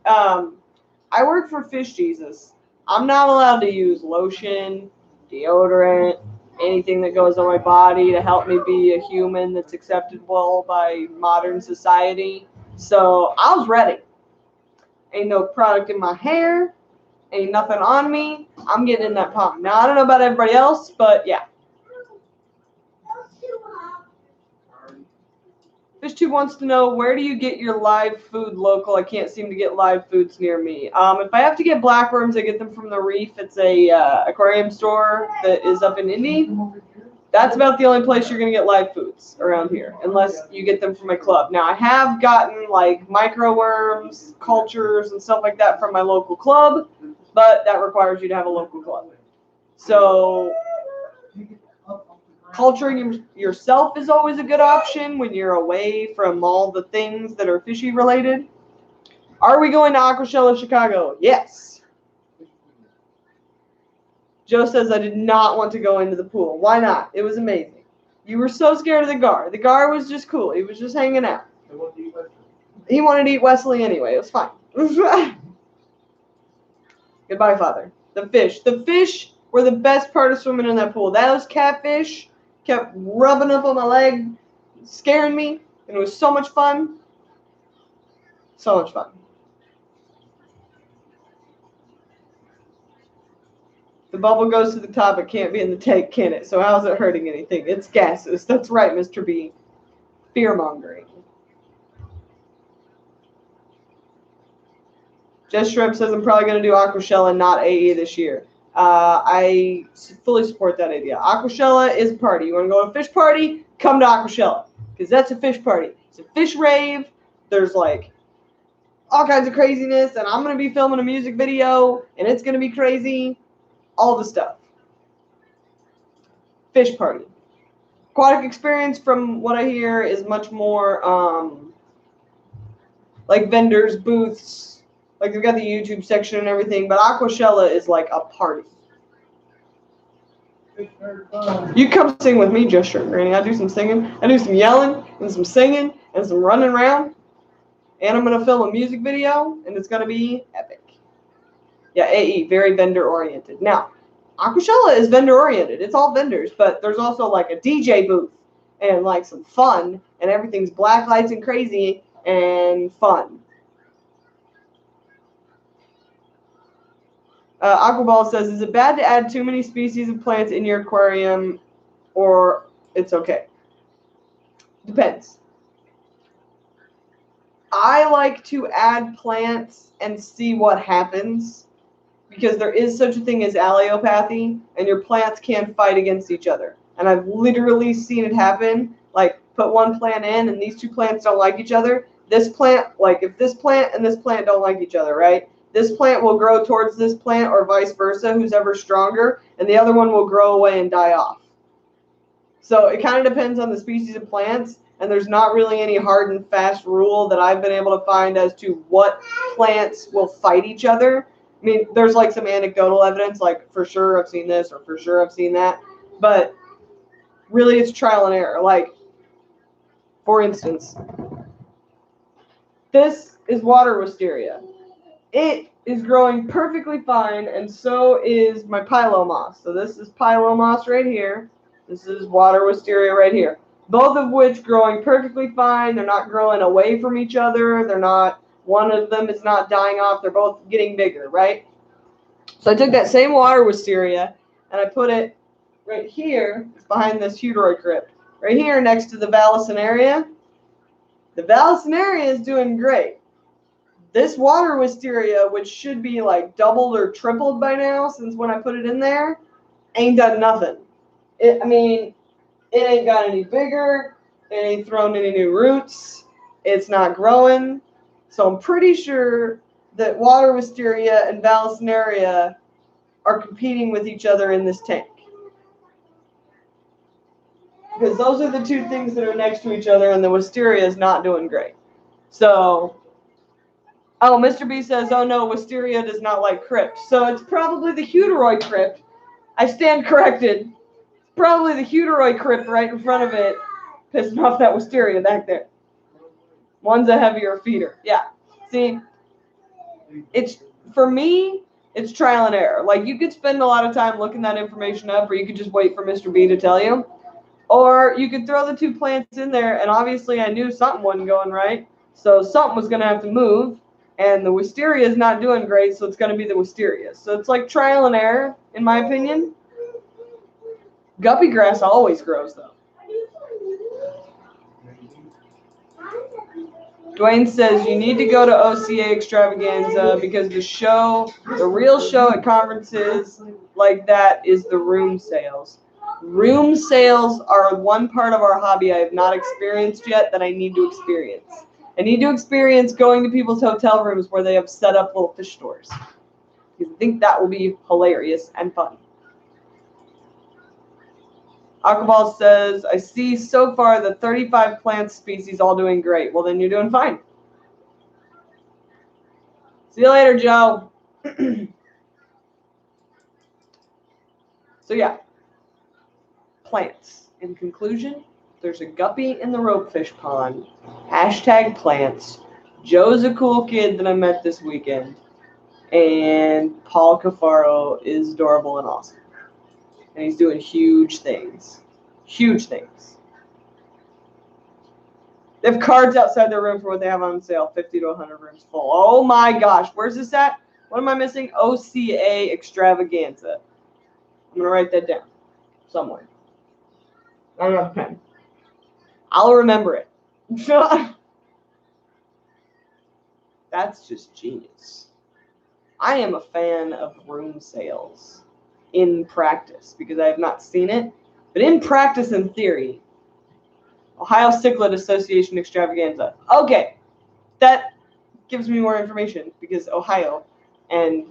I work for Fish Jesus. I'm not allowed to use lotion, deodorant, anything that goes on my body to help me be a human that's acceptable by modern society. So I was ready. Ain't no product in my hair. Ain't nothing on me. I'm getting in that pond. Now, I don't know about everybody else, but yeah. FishTube wants to know, where do you get your live food local? I can't seem to get live foods near me. If I have to get blackworms, I get them from the Reef. It's a aquarium store that is up in Indy. That's about the only place you're going to get live foods around here, unless you get them from my club. Now, I have gotten, like, microworms, cultures, and stuff like that from my local club, but that requires you to have a local club. So culturing yourself is always a good option when you're away from all the things that are fishy related. Are we going to Aquashella, Chicago? Yes. Joe says, I did not want to go into the pool. Why not? It was amazing. You were so scared of the gar. The gar was just cool. He was just hanging out. He wanted to eat Wesley anyway. It was fine. Goodbye, Father. The fish. The fish were the best part of swimming in that pool. Those catfish kept rubbing up on my leg, scaring me, and it was so much fun. So much fun. The bubble goes to the top. It can't be in the tank, can it? So how's it hurting anything? It's gases. That's right, Mr. B. Fear-mongering. Just Shrimp says, I'm probably going to do Aquashella and not AE this year. I fully support that idea. Aquashella is a party. You want to go to a fish party? Come to Aquashella. because that's a fish party. It's a fish rave. There's like all kinds of craziness, and I'm going to be filming a music video, and it's going to be crazy. All the stuff. Fish party. Aquatic experience, from what I hear, is much more like vendors, booths. Like they've got the YouTube section and everything, but Aquashella is like a party. You come sing with me, just sure, Granny. I do some singing. I do some yelling and some singing and some running around. And I'm going to film a music video, and it's going to be epic. Yeah, AE, very vendor-oriented. Now, Aquashella is vendor-oriented. It's all vendors, but there's also like a DJ booth and like some fun, and everything's black lights and crazy and fun. Aquaball says, is it bad to add too many species of plants in your aquarium, or it's okay? Depends. I like to add plants and see what happens, because there is such a thing as allelopathy, and your plants can fight against each other. And I've literally seen it happen. Like, put one plant in, and these two plants don't like each other. This plant, like, if this plant and this plant don't like each other, right? This plant will grow towards this plant, or vice versa, who's ever stronger, and the other one will grow away and die off. So it kind of depends on the species of plants, and there's not really any hard and fast rule that I've been able to find as to what plants will fight each other. I mean, there's like some anecdotal evidence, like for sure I've seen this, or for sure I've seen that, but really it's trial and error. Like, for instance, this is water wisteria. It is growing perfectly fine, and so is my pylomoss. So this is pylomoss right here. This is water wisteria right here. Both of which growing perfectly fine. They're not growing away from each other. They're not, one of them is not dying off. They're both getting bigger, right? So I took that same water wisteria and I put it right here behind this heuteroid crypt. Right here next to the Vallisneria. The Vallisneria is doing great. This water wisteria, which should be like doubled or tripled by now since when I put it in there, ain't done nothing. I mean, it ain't got any bigger. It ain't thrown any new roots. It's not growing. So I'm pretty sure that water wisteria and Vallisneria are competing with each other in this tank. Because those are the two things that are next to each other, and the wisteria is not doing great. So, oh, Mr. B says, oh no, wisteria does not like crypt. So it's probably the heuteroid crypt. I stand corrected. Probably the heuteroid crypt right in front of it, pissing off that wisteria back there. One's a heavier feeder. Yeah. See, it's, for me, it's trial and error. Like, you could spend a lot of time looking that information up, or you could just wait for Mr. B to tell you. Or you could throw the two plants in there, and obviously I knew something wasn't going right, so something was going to have to move, and the wisteria is not doing great, so it's going to be the wisteria. So it's like trial and error, in my opinion. Guppy grass always grows, though. Dwayne says you need to go to OCA Extravaganza because the real show at conferences like that is the room sales. Room sales are one part of our hobby I have not experienced yet that I need to experience. I need to experience going to people's hotel rooms where they have set up little fish stores. Because I think that will be hilarious and fun. Aquaball says, I see so far the 35 plant species all doing great. Well, then you're doing fine. See you later, Joe. So, yeah. Plants. In conclusion, there's a guppy in the ropefish pond. Hashtag plants. Joe's a cool kid that I met this weekend. And Paul Cafaro is adorable and awesome. And he's doing huge things. Huge things. They have cards outside their room for what they have on sale. 50 to 100 rooms full. Oh my gosh. Where's this at? What am I missing? OCA Extravaganza. I'm going to write that down. Somewhere. I don't have a pen. I'll remember it. That's just genius. I am a fan of room sales in practice because I have not seen it. But in practice and theory, Ohio Cichlid Association extravaganza. Okay, that gives me more information because Ohio, and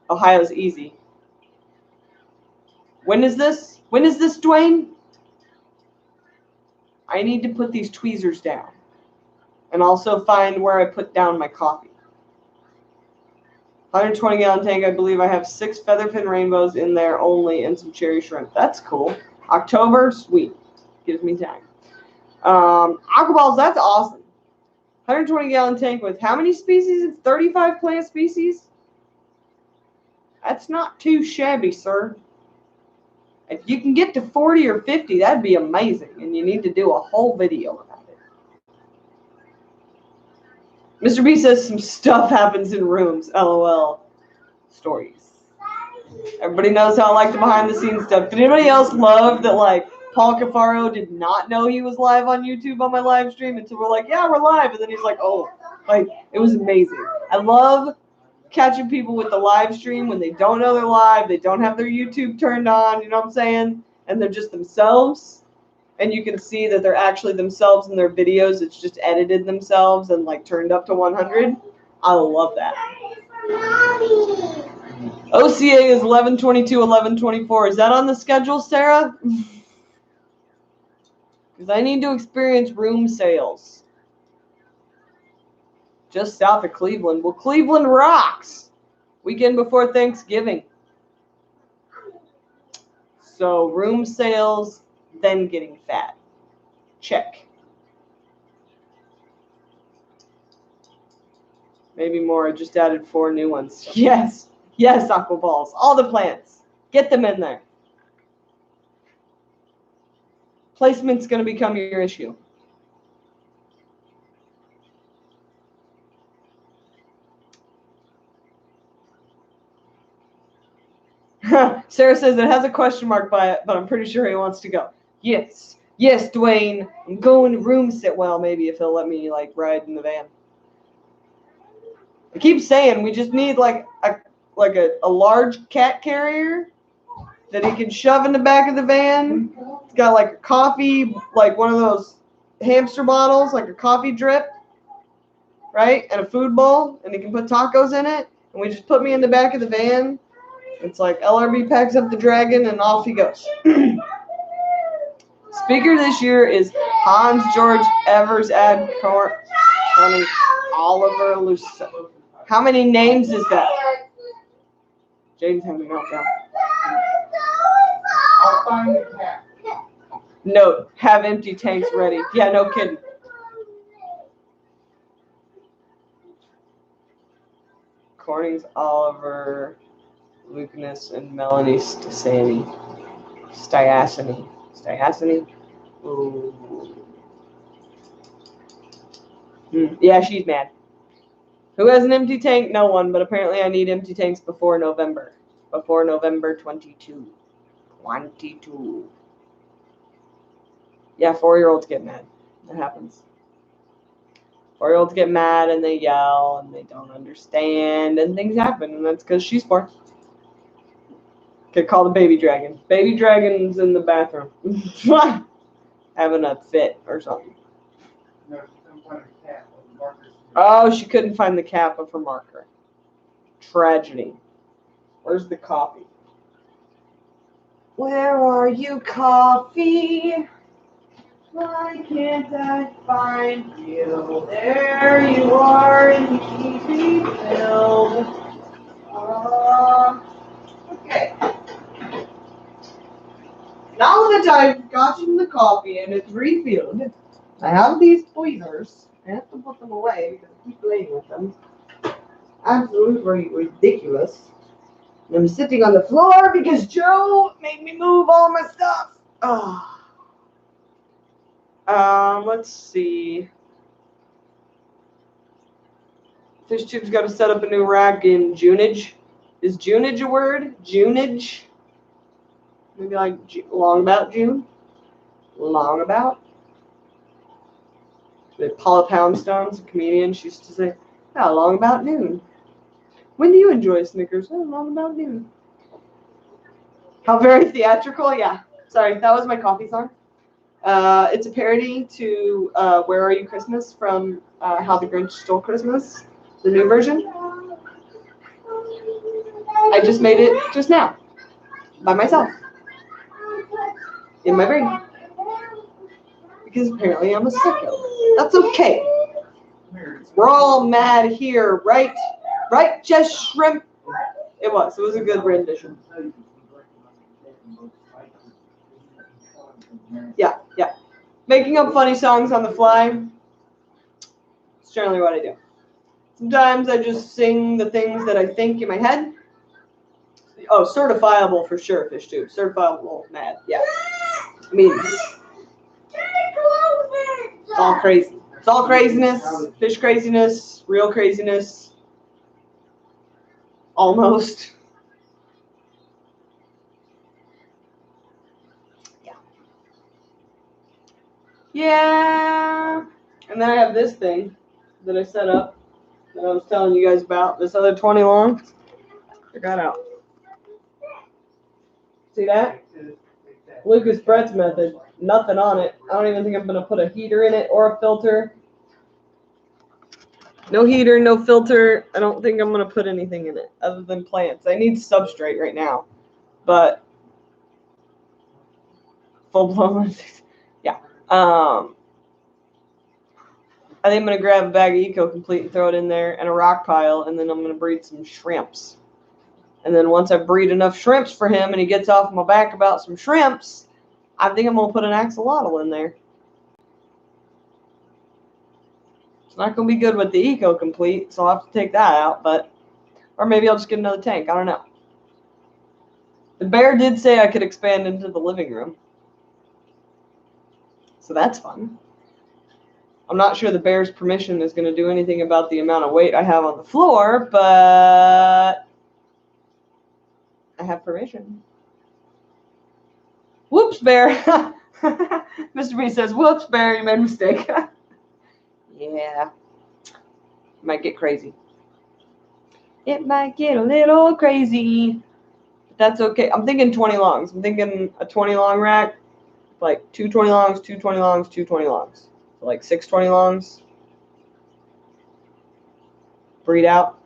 Ohio's easy. When is this? When is this, Dwayne? I need to put these tweezers down. And also find where I put down my coffee. 120-gallon tank, I believe I have 6 featherfin rainbows in there only and some cherry shrimp. That's cool. October, sweet. Gives me time. Aquaballs, that's awesome. 120-gallon tank with how many species? 35 plant species? That's not too shabby, sir. If you can get to 40 or 50, that'd be amazing. And you need to do a whole video about it. Mr. B says some stuff happens in rooms. LOL. Stories. Everybody knows how I like the behind-the-scenes stuff. Did anybody else love that, like, Paul Cafaro did not know he was live on YouTube on my live stream until we're like, yeah, we're live. And then he's like, oh. Like, it was amazing. I love catching people with the live stream when they don't know they're live, they don't have their YouTube turned on, you know what I'm saying? And they're just themselves. And you can see that they're actually themselves in their videos. It's just edited themselves and like turned up to 100. I love that. OCA is 11/22, 11/24. Is that on the schedule, Sarah? Because I need to experience room sales. Just south of Cleveland. Well, Cleveland rocks. Weekend before Thanksgiving. So room sales, then getting fat. Check. Maybe more. I just added 4 new ones. Yes. Yes, Aquaballs. All the plants. Get them in there. Placement's going to become your issue. Sarah says it has a question mark by it, but I'm pretty sure he wants to go. Yes. Yes, Dwayne. I'm going to room set. Well, maybe if he'll let me like ride in the van. I keep saying we just need like a large cat carrier that he can shove in the back of the van. It's got like a coffee, like one of those hamster bottles, like a coffee drip, right? And a food bowl, and he can put tacos in it. And we just put me in the back of the van. It's like LRB packs up the dragon and off he goes. Speaker this year is Hans George Evers Ad Connie Oliver Lucia. How many names is that? Jaden's having a meltdown. I'll find the cat. Note, have empty tanks ready. Yeah, no kidding. Cornings, Oliver, Lucanus, and Melanie Stiasny. Ooh. Yeah, she's mad. Who has an empty tank? No one, but apparently I need empty tanks before November. Before November 22. 22. Yeah, 4-year-olds get mad. That happens. 4-year-olds get mad and they yell and they don't understand and things happen, and that's because she's 4. Okay, call the baby dragon. Baby dragon's in the bathroom. Having a fit or something. No, she couldn't find the cat. The markers. Oh, she couldn't find the cap of her marker. Tragedy. Where's the coffee? Where are you, coffee? Why can't I find you? There you are in the easy filled. Okay. Now that I've gotten the coffee and it's refilled, I have these tweezers. I have to put them away because I keep playing with them. Absolutely ridiculous. And I'm sitting on the floor because Joe made me move all my stuff. Let's see. Fish Tube's got to set up a new rack in Junage. Is Junage a word? Junage? Maybe like long about June? Long about? Paula Poundstone's a comedian. She used to say, oh, long about noon. When do you enjoy Snickers? Oh, long about noon. How very theatrical? Yeah. Sorry, that was my coffee song. It's a parody to Where Are You Christmas from How the Grinch Stole Christmas, the new version. I just made it just now by myself in my brain because apparently I'm a sicko. That's okay. We're all mad here, right? Right, Jess Shrimp? It was a good rendition. Yeah. Making up funny songs on the fly. It's generally what I do. Sometimes I just sing the things that I think in my head. Oh, certifiable for sure, fish too. Certifiable mad, yeah. I mean, it's all crazy. It's all craziness, fish craziness, real craziness. Almost. Yeah. And then I have this thing that I set up that I was telling you guys about. This other 20 long. Check that out. See that? Lucas Brett's method. Nothing on it. I don't even think I'm going to put a heater in it or a filter. No heater, no filter. I don't think I'm going to put anything in it other than plants. I need substrate right now. But full blown. Yeah. I think I'm going to grab a bag of Eco Complete and throw it in there and a rock pile, and then I'm going to breed some shrimps. And then once I breed enough shrimps for him and he gets off my back about some shrimps, I think I'm going to put an axolotl in there. It's not going to be good with the Eco Complete, so I'll have to take that out, or maybe I'll just get another tank. I don't know. The bear did say I could expand into the living room. So that's fun. I'm not sure the bear's permission is going to do anything about the amount of weight I have on the floor, but I have permission. Whoops, bear. Mr. B says, whoops, bear, you made a mistake. Yeah. Might get crazy. It might get a little crazy. But that's okay. I'm thinking 20 longs. I'm thinking a 20 long rack, like 2 20 longs, 2 20 longs, 2 20 longs. So like 6 20 longs. Breed out.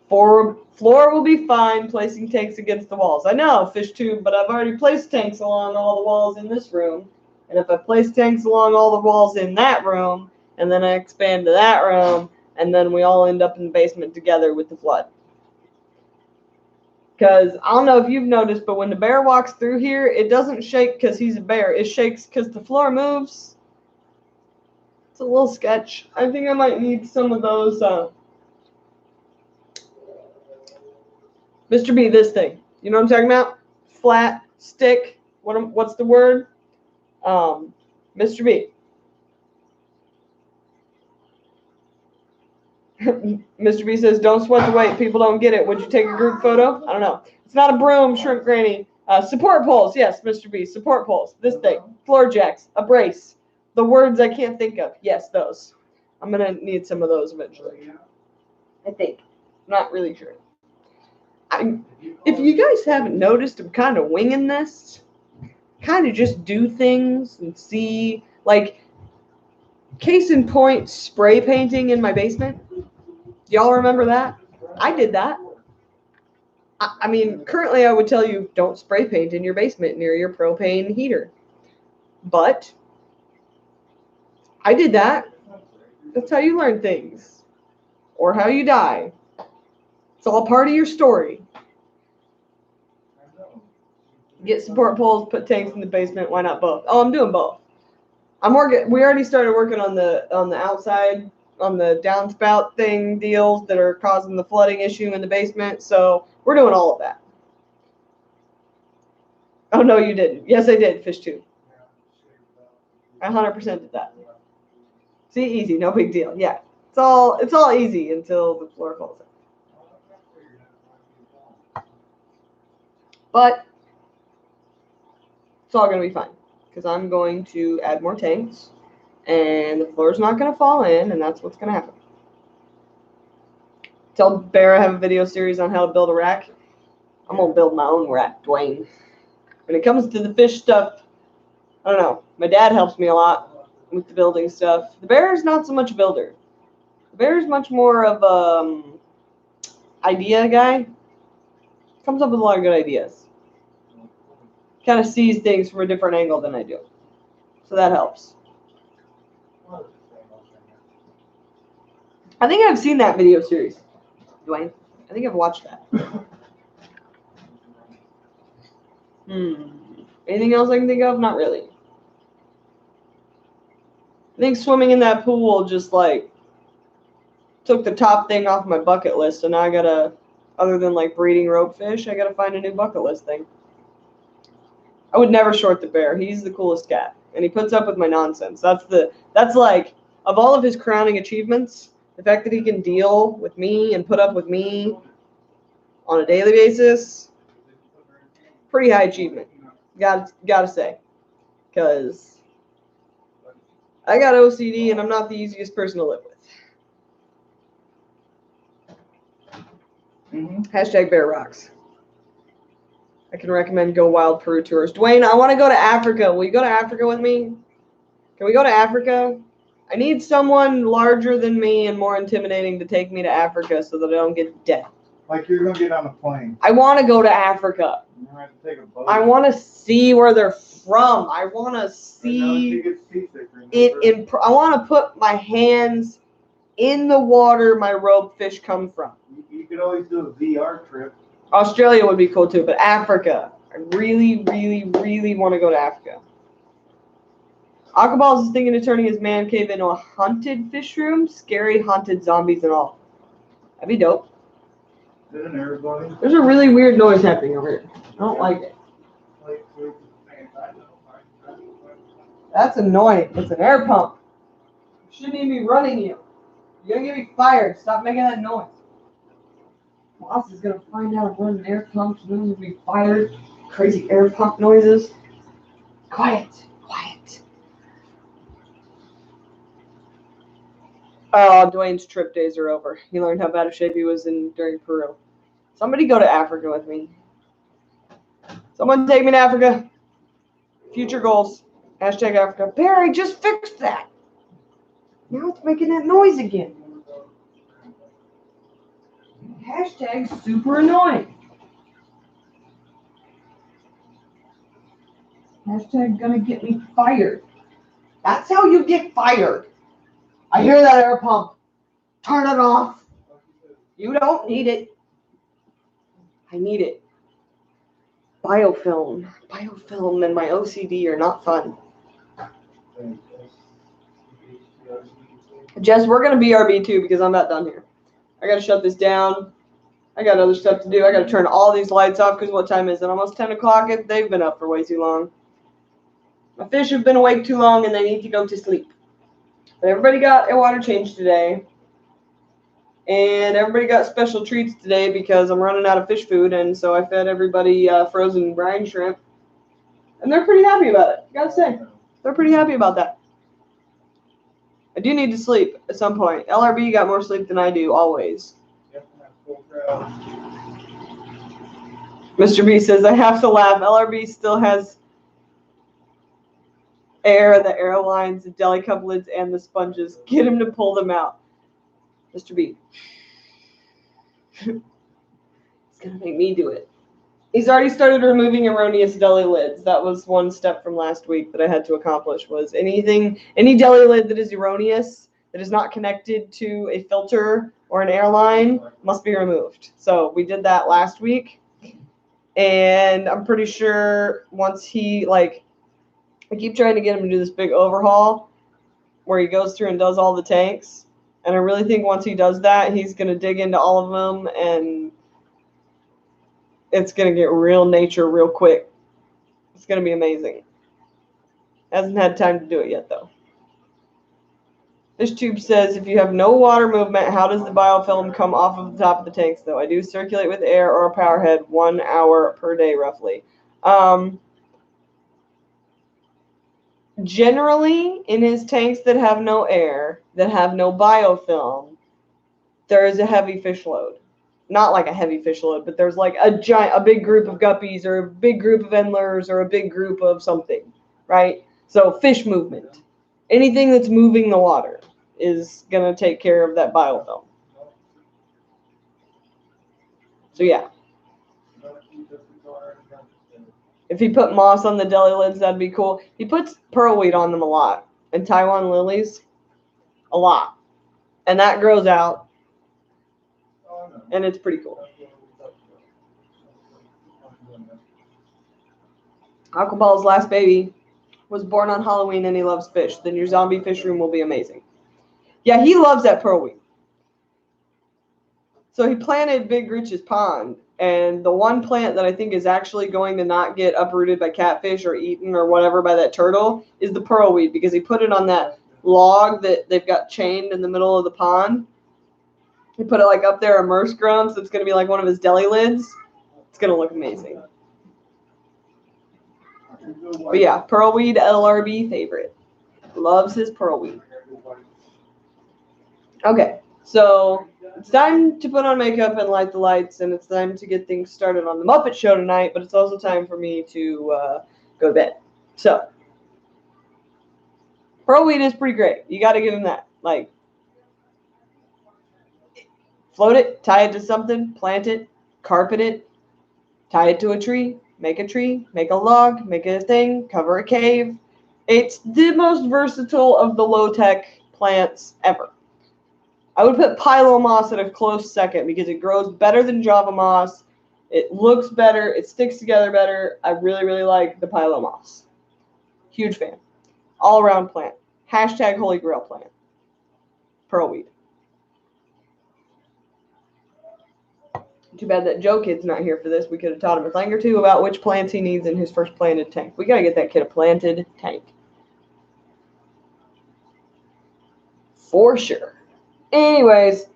Floor will be fine placing tanks against the walls. I know, fish tube, but I've already placed tanks along all the walls in this room. And if I place tanks along all the walls in that room, and then I expand to that room, and then we all end up in the basement together with the flood. Because I don't know if you've noticed, but when the bear walks through here, it doesn't shake because he's a bear. It shakes because the floor moves. It's a little sketch. I think I might need some of those. Mr. B, this thing. You know what I'm talking about? Flat, stick. What's the word? Mr. B. Mr. B says, don't sweat the weight. People don't get it. Would you take a group photo? I don't know. It's not a broom, shrimp granny. Support poles. Yes, Mr. B. Support poles. This thing. Floor jacks. A brace. The words I can't think of. Yes, those. I'm going to need some of those eventually. I think. I'm not really sure. If you guys haven't noticed, I'm kind of winging this. Kind of just do things and see. Like, case in point, spray painting in my basement. Y'all remember that? I did that. I mean, currently I would tell you don't spray paint in your basement near your propane heater. But I did that. That's how you learn things. Or how you die. It's all part of your story. Get support poles, put tanks in the basement. Why not both? Oh, I'm doing both. We already started working on the outside, on the downspout thing deals that are causing the flooding issue in the basement. So we're doing all of that. Oh no, you didn't. Yes, I did. Fish too. I 100% did that. See, easy, no big deal. Yeah, it's all easy until the floor falls out. But it's all gonna be fine because I'm going to add more tanks, and the floor's not gonna fall in, and that's what's gonna happen. Tell Bear I have a video series on how to build a rack. I'm gonna build my own rack, Dwayne. When it comes to the fish stuff, I don't know. My dad helps me a lot with the building stuff. The bear is not so much a builder. The bear is much more of a idea guy. Comes up with a lot of good ideas. Kind of sees things from a different angle than I do. So that helps. I think I've seen that video series, Dwayne. I think I've watched that. Anything else I can think of? Not really. I think swimming in that pool just like took the top thing off my bucket list, and now I gotta, other than like breeding ropefish, I gotta find a new bucket list thing. I would never short the bear. He's the coolest cat, and he puts up with my nonsense. That's like, of all of his crowning achievements, the fact that he can deal with me and put up with me on a daily basis, pretty high achievement. Gotta say, because I got OCD and I'm not the easiest person to live with. Hashtag bear rocks. I can recommend Go Wild Peru tours. Dwayne, I want to go to Africa. Will you go to Africa with me? Can we go to Africa? I need someone larger than me and more intimidating to take me to Africa so that I don't get dead. Like you're going to get on a plane. I want to go to Africa. You're going to have to take a boat. I want to see where they're from. I want to see it. I want to put my hands in the water my ropefish come from. You could always do a VR trip. Australia would be cool too, but Africa. I really, really, really want to go to Africa. Aquaballs is thinking of turning his man cave into a haunted fish room. Scary haunted zombies and all. That'd be dope. Is it everybody? There's a really weird noise happening over here. I don't like it. That's annoying. It's an air pump. Shouldn't even be running you. You're gonna get me fired. Stop making that noise. Boss is gonna find out I'm running air pumps and I'm gonna be fired. Crazy air pump noises. Quiet. Quiet. Oh, Dwayne's trip days are over. He learned how bad of shape he was in during Peru. Somebody go to Africa with me. Someone take me to Africa. Future goals. Hashtag Africa. Barry, just fixed that. Now it's making that noise again. Hashtag super annoying. Hashtag gonna get me fired. That's how you get fired. I hear that air pump. Turn it off. You don't need it. I need it. Biofilm. Biofilm and my OCD are not fun. Jess, we're going to BRB too because I'm not done here. I got to shut this down. I got other stuff to do. I got to turn all these lights off because what time is it? Almost 10 o'clock. They've been up for way too long. My fish have been awake too long and they need to go to sleep. But everybody got a water change today. And everybody got special treats today because I'm running out of fish food. And so I fed everybody frozen brine shrimp. And they're pretty happy about it. Gotta say. They're pretty happy about that. I do need to sleep at some point. LRB got more sleep than I do, always. Mr. B says, I have to laugh. LRB still has air, the airlines, the deli cup lids, and the sponges. Get him to pull them out. Mr. B. He's going to make me do it. He's already started removing erroneous deli lids. That was one step from last week that I had to accomplish was any deli lid that is erroneous, that is not connected to a filter or an airline, must be removed. So we did that last week. And I'm pretty sure once I keep trying to get him to do this big overhaul where he goes through and does all the tanks. And I really think once he does that, he's going to dig into all of them and it's going to get real nature real quick. It's going to be amazing. Hasn't had time to do it yet, though. This tube says, if you have no water movement, how does the biofilm come off of the top of the tanks, though? I do circulate with air or a power head 1 hour per day, roughly. Generally, in his tanks that have no air, that have no biofilm, there is a heavy fish load. Not like a heavy fish load, but there's like a big group of guppies or a big group of endlers or a big group of something, right? So fish movement. Anything that's moving the water is going to take care of that biofilm. So yeah. If he put moss on the deli lids, that'd be cool. He puts pearlweed on them a lot. And Taiwan lilies, a lot. And that grows out. And it's pretty cool. Aquaball's last baby was born on Halloween and he loves fish. Then your zombie fish room will be amazing. Yeah, he loves that pearlweed. So he planted Big Rich's pond, and the one plant that I think is actually going to not get uprooted by catfish or eaten or whatever by that turtle is the pearlweed, because he put it on that log that they've got chained in the middle of the pond. He put it like up there immersed ground, so it's going to be like one of his deli lids. It's going to look amazing. But yeah, pearlweed LRB favorite. Loves his pearlweed. Okay, so it's time to put on makeup and light the lights, and it's time to get things started on the Muppet Show tonight, but it's also time for me to go to bed. So, pearlweed is pretty great. You got to give him that. Like, float it, tie it to something, plant it, carpet it, tie it to a tree, make a log, make it a thing, cover a cave. It's the most versatile of the low-tech plants ever. I would put Pilo moss at a close second because it grows better than Java moss. It looks better. It sticks together better. I really, really like the Pilo moss. Huge fan. All-around plant. Hashtag Holy Grail plant. Pearlweed. Too bad that Joe kid's not here for this. We could have taught him a thing or two about which plants he needs in his first planted tank. We got to get that kid a planted tank. For sure. Anyways,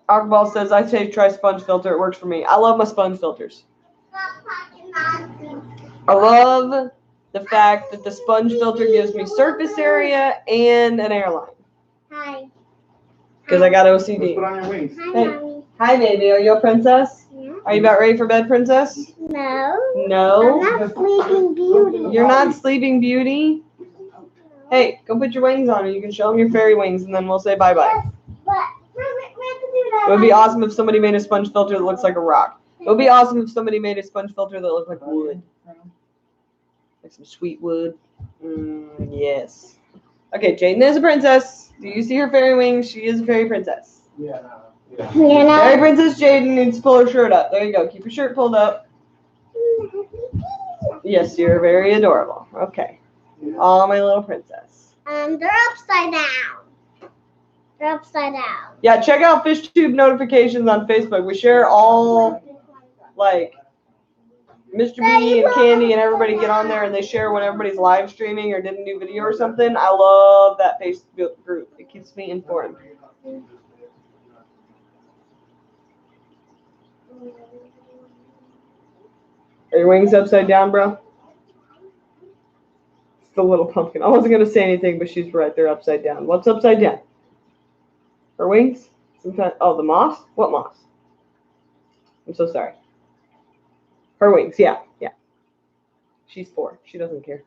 Aquaball says, I say try sponge filter. It works for me. I love my sponge filters. I love the fact that the sponge filter gives me surface area and an airline. Hi. Because I got OCD. Put on your wings. Hi, Hey. Mommy. Hi, baby. Are you a princess? Yeah. Are you about ready for bed, princess? No. No? I'm not Sleeping Beauty. You're not Sleeping Beauty? Hey, go put your wings on and you can show them your fairy wings and then we'll say bye-bye. But we have to do that. It would be awesome if somebody made a sponge filter that looks like a rock. It would be awesome if somebody made a sponge filter that looked like wood. Like some sweet wood. Yes. Okay, Jaden is a princess. Do you see her fairy wings? She is a fairy princess. Yeah. You're not. Fairy princess Jaden needs to pull her shirt up. There you go. Keep your shirt pulled up. Yes, you're very adorable. Okay. Oh, my little princess. They're upside down. They're upside down. Yeah, check out FishTube notifications on Facebook. We share all, like, Mr. B and Candy and everybody get on there and they share when everybody's live streaming or did a new video or something. I love that Facebook group. It keeps me informed. Are your wings upside down, bro? It's the little pumpkin. I wasn't going to say anything, but she's right. They're upside down. What's upside down? Her wings? Sometimes. Oh, the moss? What moss? I'm so sorry. Her wings. Yeah. She's 4. She doesn't care.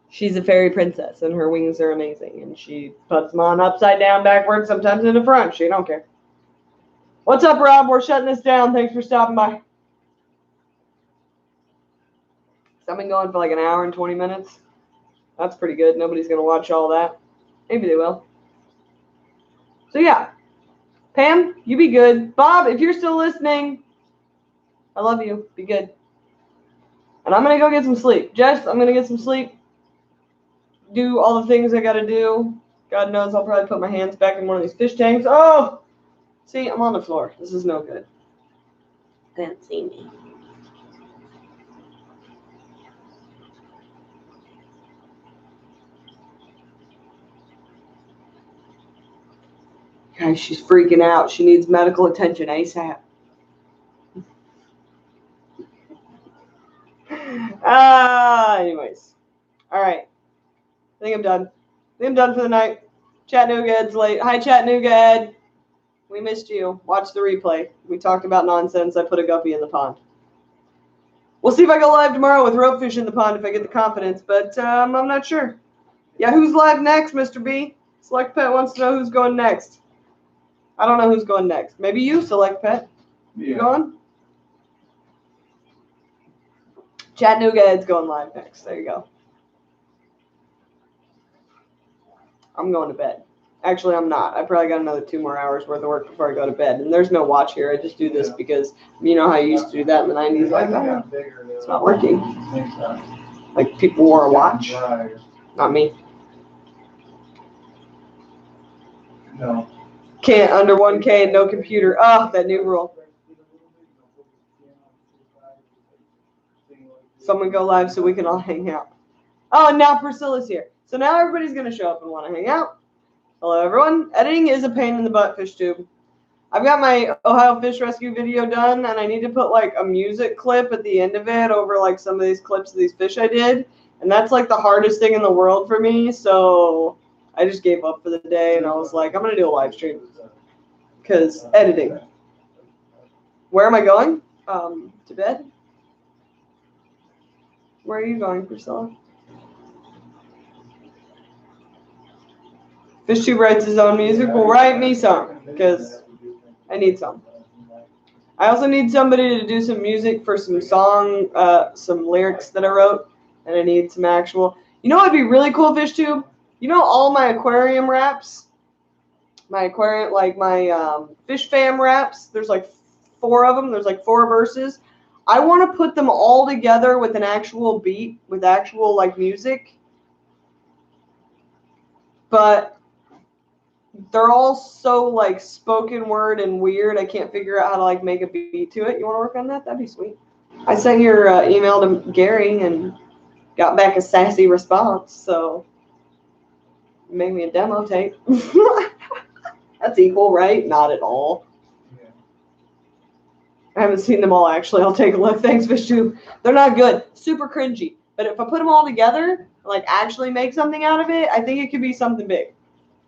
She's a fairy princess, and her wings are amazing. And she puts them on upside down, backwards, sometimes in the front. She don't care. What's up, Rob? We're shutting this down. Thanks for stopping by. I've been going for like an hour and 20 minutes. That's pretty good. Nobody's going to watch all that. Maybe they will. So, yeah. Pam, you be good. Bob, if you're still listening, I love you. Be good. And I'm going to go get some sleep. Jess, I'm going to get some sleep. Do all the things I got to do. God knows I'll probably put my hands back in one of these fish tanks. Oh! See, I'm on the floor. This is no good. Can't see me. Guys, she's freaking out. She needs medical attention ASAP. Anyways. All right. I think I'm done. For the night. Chattanooga's late. Hi, Chattanooga. We missed you. Watch the replay. We talked about nonsense. I put a guppy in the pond. We'll see if I go live tomorrow with ropefish in the pond if I get the confidence, but I'm not sure. Yeah, who's live next, Mr. B? Select Pet wants to know who's going next. I don't know who's going next. Maybe you, Select Pet. You going? Chattanooga Ed's going live next. There you go. I'm going to bed. Actually, I'm not. I probably got another 2 more hours worth of work before I go to bed. And there's no watch here. I just do this because you know how you used to do that in the 90s. Like, oh, it's not working. Like people wore a watch. Not me. No. Can't under 1K and no computer. Oh, that new rule. Someone go live so we can all hang out. Oh, and now Priscilla's here. So now everybody's going to show up and want to hang out. Hello, everyone. Editing is a pain in the butt, fish tube. I've got my Ohio Fish Rescue video done, and I need to put, like, a music clip at the end of it over, like, some of these clips of these fish I did. And that's, like, the hardest thing in the world for me, so I just gave up for the day, and I was like, I'm going to do a live stream. Because editing. Where am I going? To bed? Where are you going, Priscilla? FishTube writes his own music. Well, write me some, because I need some. I also need somebody to do some music for some song, some lyrics that I wrote, and I need some actual. You know what'd be really cool, FishTube? You know all my aquarium raps? My aquarium, like my Fish Fam raps, there's like 4 of them. There's like 4 verses. I want to put them all together with an actual beat, with actual like music. But they're all so like spoken word and weird. I can't figure out how to like make a beat to it. You want to work on that? That'd be sweet. I sent your email to Gary and got back a sassy response. So make me a demo tape. That's equal, right? Not at all. Yeah. I haven't seen them all, actually. I'll take a look. Thanks, FishTube. They're not good. Super cringy. But if I put them all together, like actually make something out of it, I think it could be something big.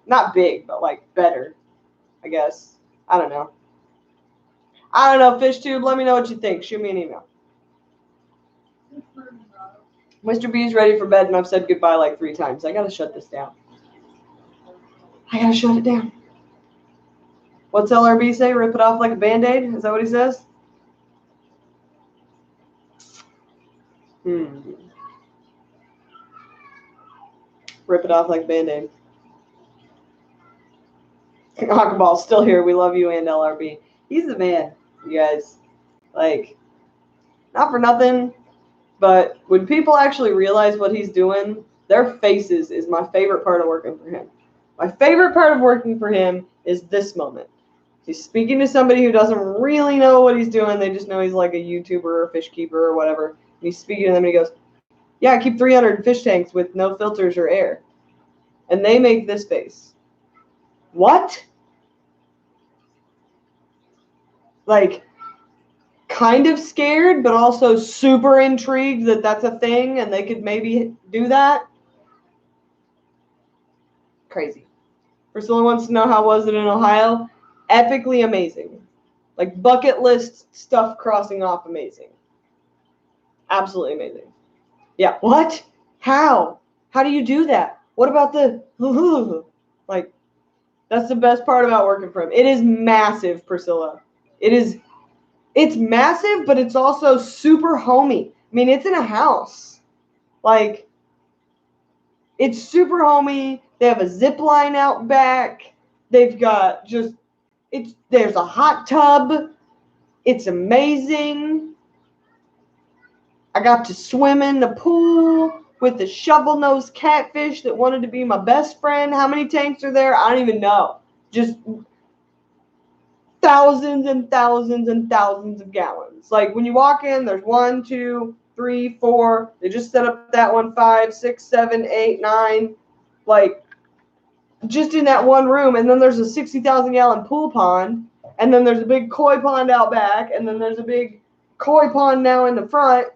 Not big, but like better, I guess. I don't know. FishTube. Let me know what you think. Shoot me an email. Mr. B is ready for bed, and I've said goodbye like 3 times. I got to shut this down. I got to shut it down. What's LRB say? Rip it off like a Band-Aid? Is that what he says? Rip it off like a Band-Aid. Hockaball's still here. We love you and LRB. He's the man, you guys. Like, not for nothing, but when people actually realize what he's doing, their faces is my favorite part of working for him. My favorite part of working for him is this moment. He's speaking to somebody who doesn't really know what he's doing. They just know he's like a YouTuber or fish keeper or whatever. And he's speaking to them and he goes, yeah, I keep 300 fish tanks with no filters or air. And they make this face. What? Like, kind of scared, but also super intrigued that that's a thing and they could maybe do that. Crazy. Priscilla wants to know how was it in Ohio? Epically amazing. Like bucket list stuff crossing off amazing. Absolutely amazing. Yeah. What? How? How do you do that? What about the like that's the best part about working for him. It is massive, Priscilla. It's massive, but it's also super homey. I mean, it's in a house. Like it's super homey. They have a zip line out back. They've got just there's a hot tub. It's amazing. I got to swim in the pool with the shovel-nosed catfish that wanted to be my best friend. How many tanks are there? I don't even know. Just thousands and thousands and thousands of gallons. Like when you walk in, there's 1, 2, 3, 4. They just set up that one, 5, 6, 7, 8, 9. Like just in that one room, and then there's a 60,000 gallon pool pond, and then there's a big koi pond out back, and then there's a big koi pond now in the front,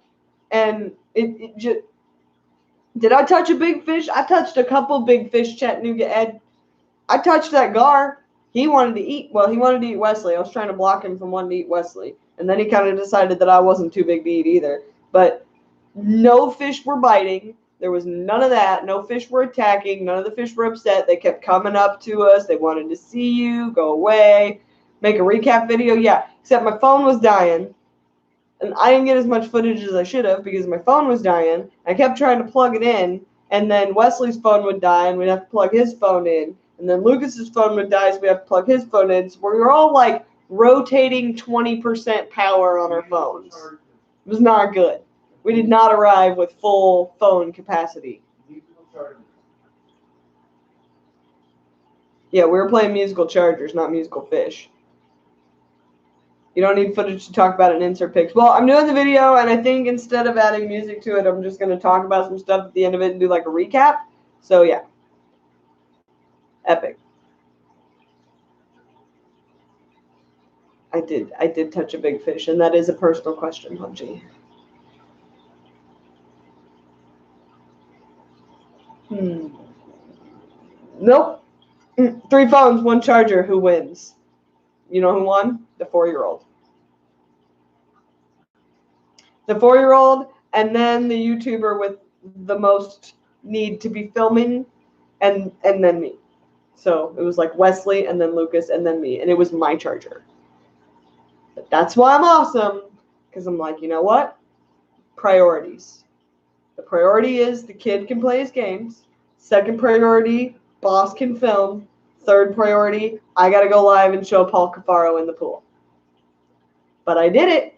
and it just, did I touch a big fish? I touched a couple big fish, Chattanooga Ed. I touched that gar. He wanted to eat Wesley. I was trying to block him from wanting to eat Wesley, and then he kind of decided that I wasn't too big to eat either. But no fish were biting. There was none of that. No fish were attacking. None of the fish were upset. They kept coming up to us. They wanted to see you. Go away. Make a recap video. Yeah, except my phone was dying. And I didn't get as much footage as I should have because my phone was dying. I kept trying to plug it in. And then Wesley's phone would die and we'd have to plug his phone in. And then Lucas's phone would die, so we'd have to plug his phone in. So we were all like rotating 20% power on our phones. It was not good. We did not arrive with full phone capacity. Yeah, we were playing musical chargers, not musical fish. You don't need footage to talk about it and insert pics. Well, I'm doing the video, and I think instead of adding music to it, I'm just going to talk about some stuff at the end of it and do like a recap. So, yeah. Epic. I did touch a big fish, and that is a personal question, Punchy. Nope. 3 phones, 1 charger. Who wins? You know who won? The 4-year-old. The 4-year-old, and then the YouTuber with the most need to be filming, and then me. So it was like Wesley, and then Lucas, and then me, and it was my charger. But that's why I'm awesome, because I'm like, you know what? Priorities. The priority is the kid can play his games. Second priority, boss can film. Third priority, I got to go live and show Paul Cafaro in the pool. But I did it.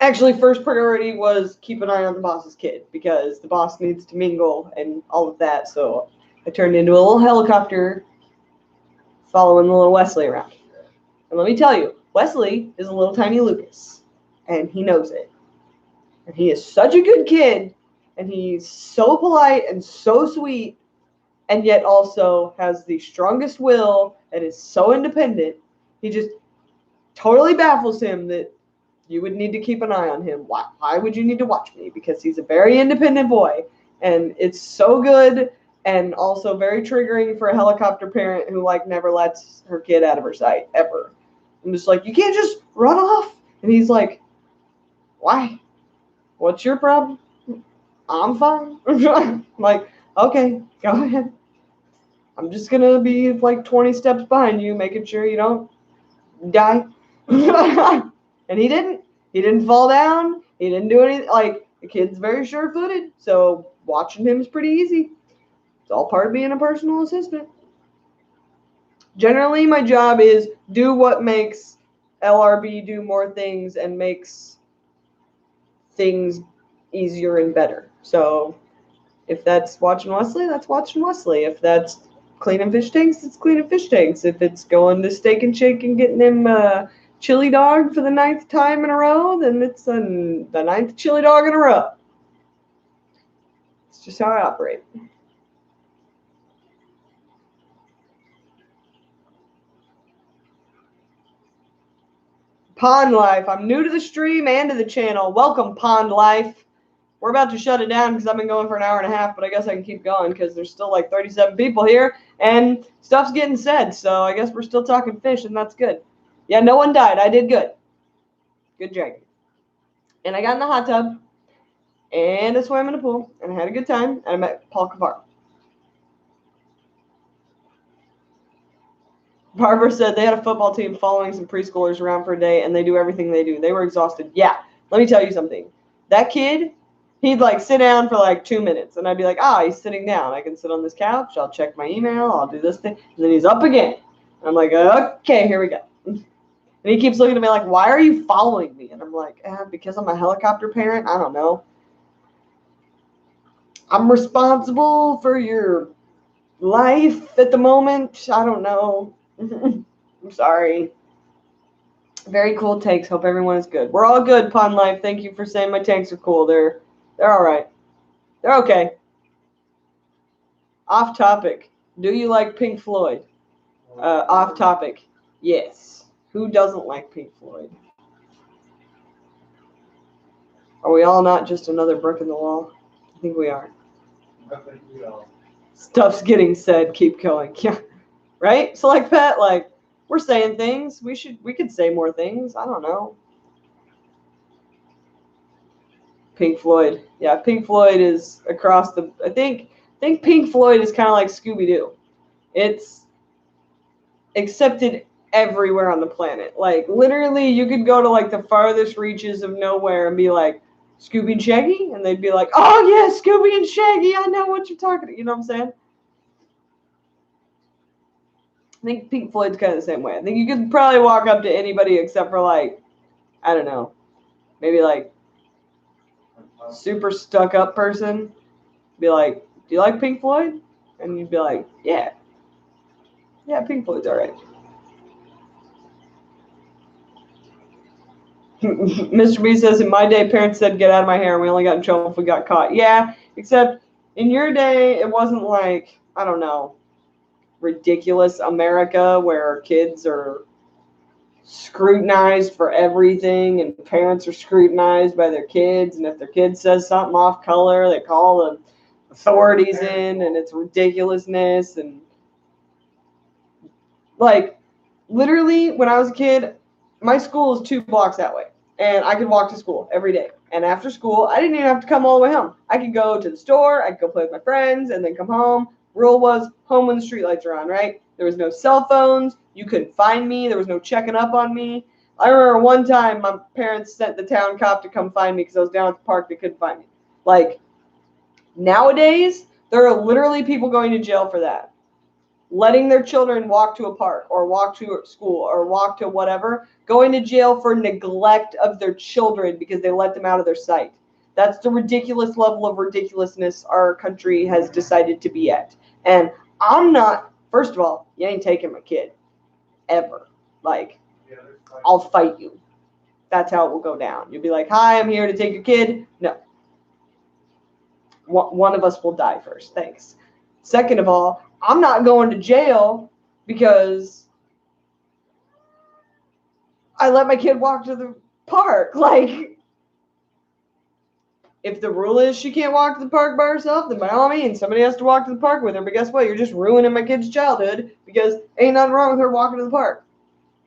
Actually, first priority was keep an eye on the boss's kid because the boss needs to mingle and all of that. So I turned into a little helicopter following the little Wesley around. And let me tell you, Wesley is a little tiny Lucas, and he knows it. And he is such a good kid, and he's so polite and so sweet, and yet also has the strongest will and is so independent. He just totally baffles him that you would need to keep an eye on him. Why would you need to watch me? Because he's a very independent boy, and it's so good and also very triggering for a helicopter parent who like never lets her kid out of her sight ever. I'm just like, you can't just run off. And he's like, why? What's your problem? I'm fine. I'm like, okay, go ahead. I'm just going to be like 20 steps behind you, making sure you don't die. And he didn't. He didn't fall down. He didn't do anything. Like, the kid's very sure-footed, so watching him is pretty easy. It's all part of being a personal assistant. Generally, my job is do what makes LRB do more things and makes things easier and better. So if that's watching Wesley, that's watching Wesley. If that's cleaning fish tanks, it's cleaning fish tanks. If it's going to Steak and Shake and getting him chili dog for the 9th time in a row, then it's the 9th chili dog in a row. It's just how I operate. Pond Life. I'm new to the stream and to the channel. Welcome, Pond Life. We're about to shut it down because I've been going for an hour and a half, but I guess I can keep going because there's still like 37 people here and stuff's getting said. So I guess we're still talking fish, and that's good. Yeah, no one died. I did good. Good dragon. And I got in the hot tub, and I swam in the pool, and I had a good time, and I met Paul Cafaro. Barbara said they had a football team following some preschoolers around for a day, and they do everything they do. They were exhausted. Yeah, let me tell you something. That kid, he'd like sit down for like 2 minutes, and I'd be like, he's sitting down. I can sit on this couch. I'll check my email. I'll do this thing. And then he's up again. I'm like, okay, here we go. And he keeps looking at me like, why are you following me? And I'm like, because I'm a helicopter parent. I don't know. I'm responsible for your life at the moment. I don't know. I'm sorry. Very cool takes. Hope everyone is good. We're all good, Pond Life. Thank you for saying my tanks are cool. They're all right. They're okay. Off topic. Do you like Pink Floyd? Off topic. Yes. Who doesn't like Pink Floyd? Are we all not just another brick in the wall? I think we are. I think we are. Stuff's getting said. Keep going. Yeah. Right? So like that, like, we're saying things. We could say more things. I don't know. Pink Floyd. Yeah, Pink Floyd is across the. I think Pink Floyd is kind of like Scooby-Doo. It's accepted everywhere on the planet. Like literally, you could go to like the farthest reaches of nowhere and be like, Scooby and Shaggy, and they'd be like, oh yeah, Scooby and Shaggy. I know what you're talking about. You know what I'm saying? I think Pink Floyd's kind of the same way. I think you could probably walk up to anybody except for like, I don't know, maybe like super stuck up person. Be like, do you like Pink Floyd? And you'd be like, yeah. Yeah, Pink Floyd's alright. Mr. B says, in my day, parents said, get out of my hair, and we only got in trouble if we got caught. Yeah, except in your day, it wasn't like, I don't know, ridiculous America where kids are scrutinized for everything and parents are scrutinized by their kids, and if their kid says something off color, they call the authorities in, and it's ridiculousness. And like literally when I was a kid, my school was 2 blocks that way, and I could walk to school every day. And after school, I didn't even have to come all the way home. I could go to the store, I could go play with my friends, and then come home. Rule was home when the streetlights are on, right? There was no cell phones. You couldn't find me. There was no checking up on me. I remember one time my parents sent the town cop to come find me because I was down at the park. They couldn't find me. Like, nowadays, there are literally people going to jail for that. Letting their children walk to a park or walk to school or walk to whatever, going to jail for neglect of their children because they let them out of their sight. That's the ridiculous level of ridiculousness our country has decided to be at. And I'm not, first of all, you ain't taking my kid. Ever. Like, I'll fight you. That's how it will go down. You'll be like, hi, I'm here to take your kid. No. One of us will die first. Thanks. Second of all, I'm not going to jail because I let my kid walk to the park. Like, if the rule is she can't walk to the park by herself, then by all means, somebody has to walk to the park with her. But guess what? You're just ruining my kid's childhood because ain't nothing wrong with her walking to the park.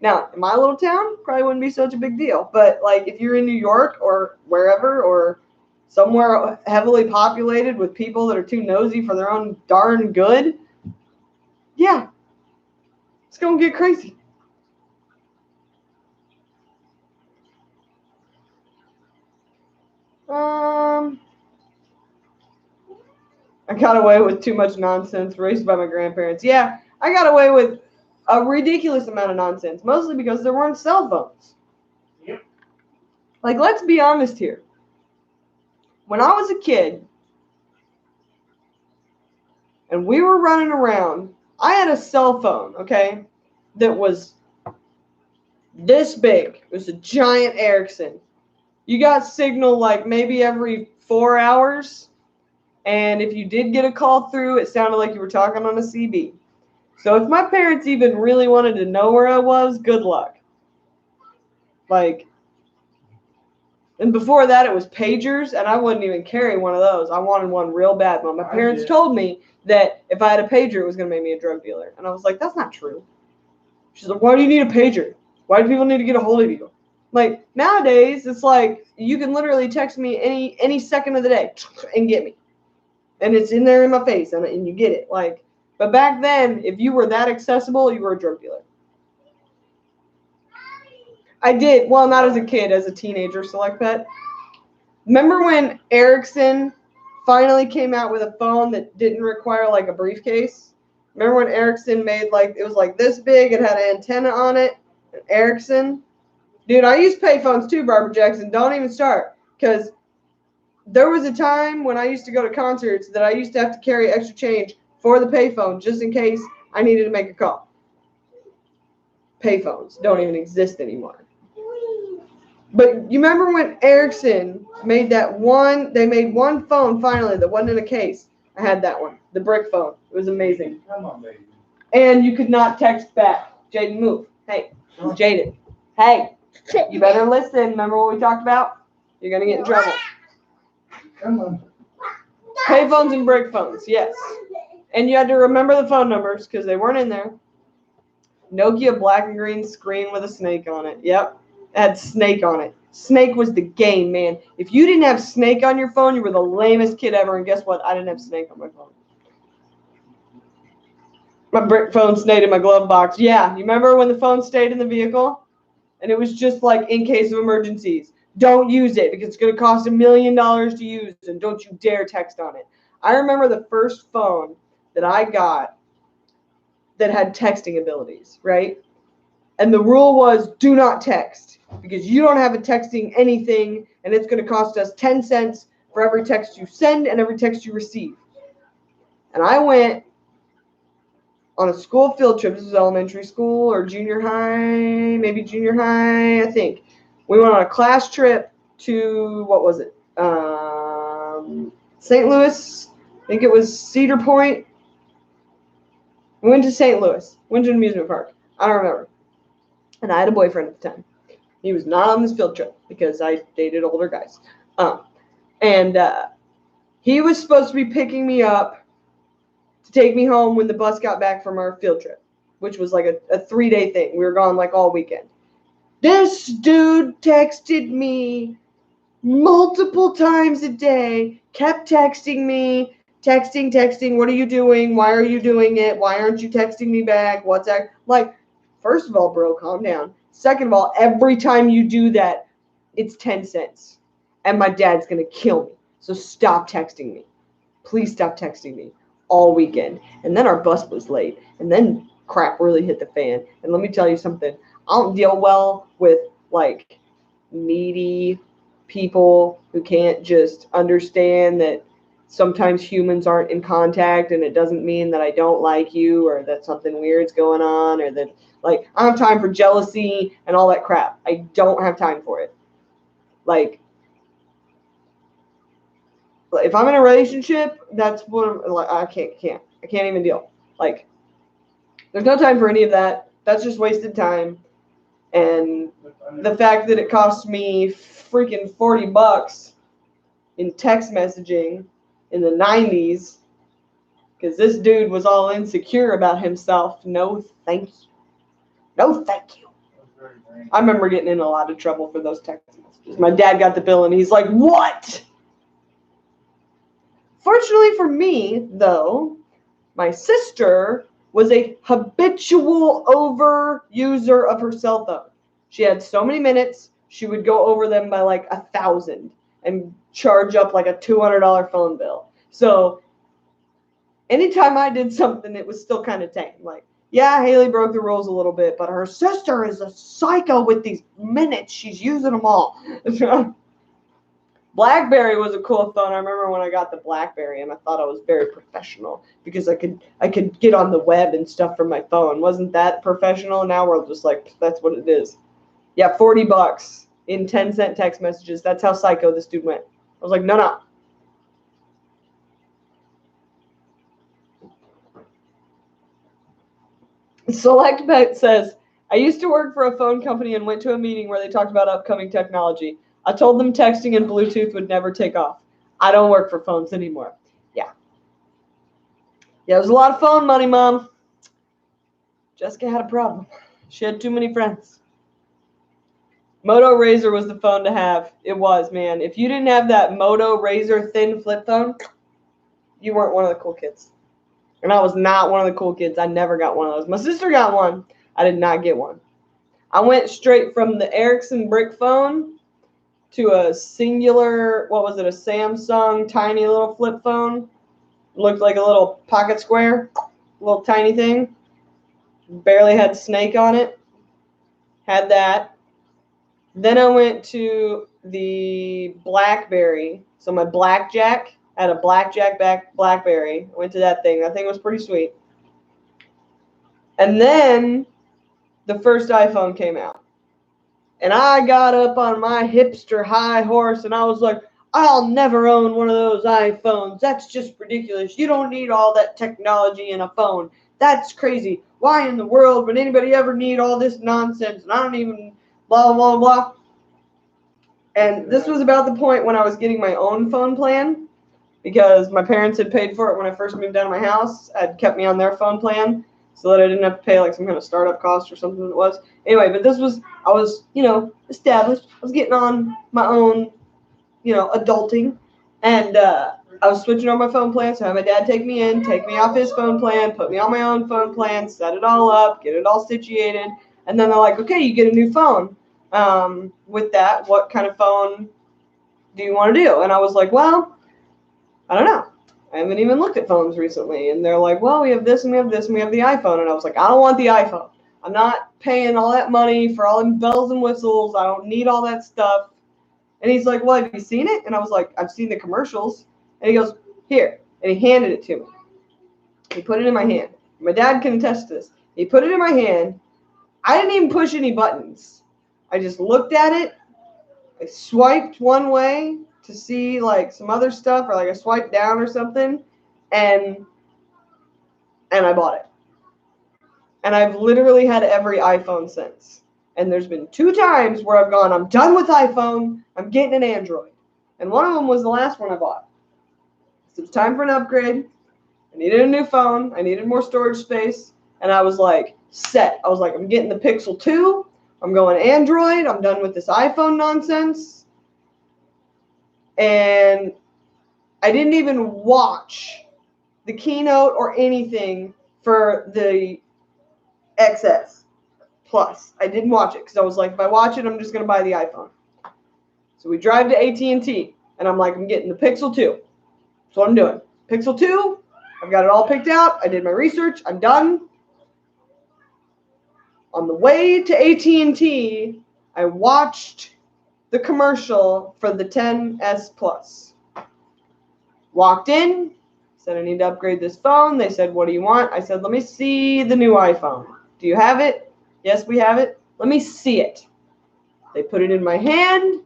Now, in my little town, probably wouldn't be such a big deal. But, like, if you're in New York or wherever or somewhere heavily populated with people that are too nosy for their own darn good, yeah, it's going to get crazy. I got away with too much nonsense raised by my grandparents. Yeah, I got away with a ridiculous amount of nonsense, mostly because there weren't cell phones. Yep. Like, let's be honest here. When I was a kid and we were running around, I had a cell phone, okay, that was this big. It was a giant Ericsson. You got signal like maybe every 4 hours. And if you did get a call through, it sounded like you were talking on a CB. So if my parents even really wanted to know where I was, good luck. Like, and before that, it was pagers, and I wouldn't even carry one of those. I wanted one real bad. But my parents told me that if I had a pager, it was going to make me a drug dealer. And I was like, that's not true. She's like, why do you need a pager? Why do people need to get a hold of you? Like, nowadays, it's like you can literally text me any second of the day and get me. And it's in there in my face, and you get it. Like, but back then, if you were that accessible, you were a drug dealer. I did. Well, not as a kid, as a teenager, so like that. Remember when Ericsson finally came out with a phone that didn't require like a briefcase? Remember when Ericsson made like, it was like this big, it had an antenna on it, an Ericsson? Dude, I used payphones too, Barbara Jackson. Don't even start. Because there was a time when I used to go to concerts that I used to have to carry extra change for the payphone just in case I needed to make a call. Payphones don't even exist anymore. But you remember when Ericsson made that one, they made one phone finally that wasn't in a case. I had that one, the brick phone. It was amazing. Come on, baby. And you could not text back. Jaden, move. Hey, Jaden. Hey, you better listen. Remember what we talked about? You're going to get in trouble. Come on. Payphones and brick phones, yes. And you had to remember the phone numbers because they weren't in there. Nokia black and green screen with a snake on it. Yep. It had snake on it. Snake was the game, man. If you didn't have Snake on your phone, you were the lamest kid ever. And guess what? I didn't have Snake on my phone. My brick phone stayed in my glove box. Yeah, you remember when the phone stayed in the vehicle? And it was just like in case of emergencies. Don't use it because it's going to cost $1 million to use, and don't you dare text on it. I remember the first phone that I got that had texting abilities, right? And the rule was do not text because you don't have a texting anything, and it's going to cost us 10 cents for every text you send and every text you receive. And I went on a school field trip. This was elementary school or junior high, maybe junior high, I think. We went on a class trip to, what was it? St. Louis. I think it was Cedar Point. We went to St. Louis. Went to an amusement park. I don't remember. And I had a boyfriend at the time. He was not on this field trip because I dated older guys. And he was supposed to be picking me up to take me home when the bus got back from our field trip, which was like a 3-day thing. We were gone like all weekend. This dude texted me multiple times a day, kept texting me, texting. What are you doing? Why are you doing it? Why aren't you texting me back? What's that? Like, first of all, bro, calm down. Second of all, every time you do that, it's 10 cents. And my dad's going to kill me. So stop texting me. Please stop texting me all weekend. And then our bus was late. And then crap really hit the fan. And let me tell you something. I don't deal well with, like, needy people who can't just understand that sometimes humans aren't in contact, and it doesn't mean that I don't like you or that something weird's going on or that, like, I don't have time for jealousy and all that crap. I don't have time for it. Like, if I'm in a relationship, that's what I can't even deal. Like, there's no time for any of that. That's just wasted time. And the fact that it cost me freaking $40 in text messaging in the 90s because this dude was all insecure about himself. No, thank you. No, thank you. I remember getting in a lot of trouble for those text messages. My dad got the bill and he's like, what? Fortunately for me, though, my sister was a habitual overuser of her cell phone. She had so many minutes, she would go over them by like 1,000 and charge up like a $200 phone bill. So anytime I did something, it was still kind of tame. Like, yeah, Haley broke the rules a little bit, but her sister is a psycho with these minutes. She's using them all. BlackBerry was a cool phone. I remember when I got the BlackBerry, and I thought I was very professional because I could get on the web and stuff from my phone. Wasn't that professional? Now we're just like, that's what it is. Yeah, $40 in 10-cent text messages. That's how psycho this dude went. I was like, no. Select Bet says, I used to work for a phone company and went to a meeting where they talked about upcoming technology. I told them texting and Bluetooth would never take off. I don't work for phones anymore. Yeah, there's a lot of phone money, Mom. Jessica had a problem. She had too many friends. Moto Razr was the phone to have. It was, man. If you didn't have that Moto Razr thin flip phone, you weren't one of the cool kids. And I was not one of the cool kids. I never got one of those. My sister got one. I did not get one. I went straight from the Ericsson brick phone to a singular, what was it, a Samsung tiny little flip phone. Looked like a little pocket square, little tiny thing. Barely had Snake on it. Had that. Then I went to the BlackBerry. So my Blackjack, I had a Blackjack BlackBerry. I went to that thing. That thing was pretty sweet. And then the first iPhone came out. And I got up on my hipster high horse and I was like, I'll never own one of those iPhones. That's just ridiculous. You don't need all that technology in a phone. That's crazy. Why in the world would anybody ever need all this nonsense? And I don't even blah, blah, blah. And this was about the point when I was getting my own phone plan because my parents had paid for it when I first moved out of my house. Had kept me on their phone plan. so that I didn't have to pay like some kind of startup cost or something it was. Anyway, but I was, established. I was getting on my own, adulting. And I was switching on my phone plan, so I had my dad take me in, take me off his phone plan, put me on my own phone plan, set it all up, get it all situated. And then they're like, okay, you get a new phone. With that, what kind of phone do you want to do? And I was like, well, I don't know. I haven't even looked at phones recently. And they're like, well, we have this and we have this and we have the iPhone. And I was like, I don't want the iPhone. I'm not paying all that money for all them bells and whistles. I don't need all that stuff. And he's like, well, have you seen it? And I was like, I've seen the commercials. And he goes, here. And he handed it to me. He put it in my hand. My dad can attest to this. He put it in my hand. I didn't even push any buttons. I just looked at it. I swiped one way to see like some other stuff, or like I swiped down or something, and I bought it. And I've literally had every iPhone since. And there's been 2 times where I've gone, I'm done with iPhone, I'm getting an Android. And one of them was the last one I bought. So it was time for an upgrade. I needed a new phone. I needed more storage space. And I was like, set. I was like, I'm getting the Pixel 2. I'm going Android. I'm done with this iPhone nonsense. And I didn't even watch the keynote or anything for the XS Plus. I didn't watch it because I was like, if I watch it, I'm just going to buy the iPhone. So we drive to AT&T, and I'm like, I'm getting the Pixel 2. That's what I'm doing. Pixel 2, I've got it all picked out. I did my research. I'm done. On the way to AT&T, I watched the commercial for the XS Plus. Walked in, said I need to upgrade this phone. They said, what do you want? I said, let me see the new iPhone. Do you have it? Yes, we have it. Let me see it. They put it in my hand.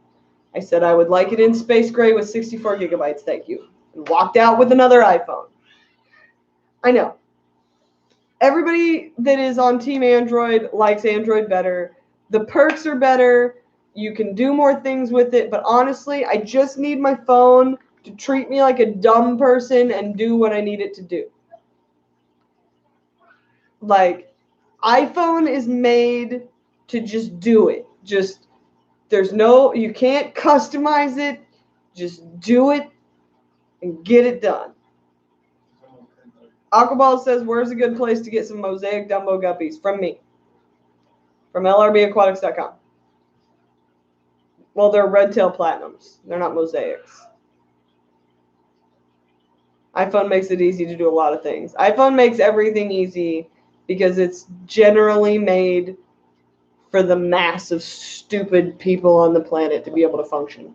I said I would like it in space gray with 64 gigabytes, thank you. And walked out with another iPhone. I know. Everybody that is on Team Android likes Android better. The perks are better. You can do more things with it. But honestly, I just need my phone to treat me like a dumb person and do what I need it to do. Like, iPhone is made to just do it. You can't customize it. Just do it and get it done. Aquaball says, where's a good place to get some mosaic Dumbo guppies? From me. From lrbaquatics.com. Well, they're red-tail platinums. They're not mosaics. iPhone makes it easy to do a lot of things. iPhone makes everything easy because it's generally made for the mass of stupid people on the planet to be able to function.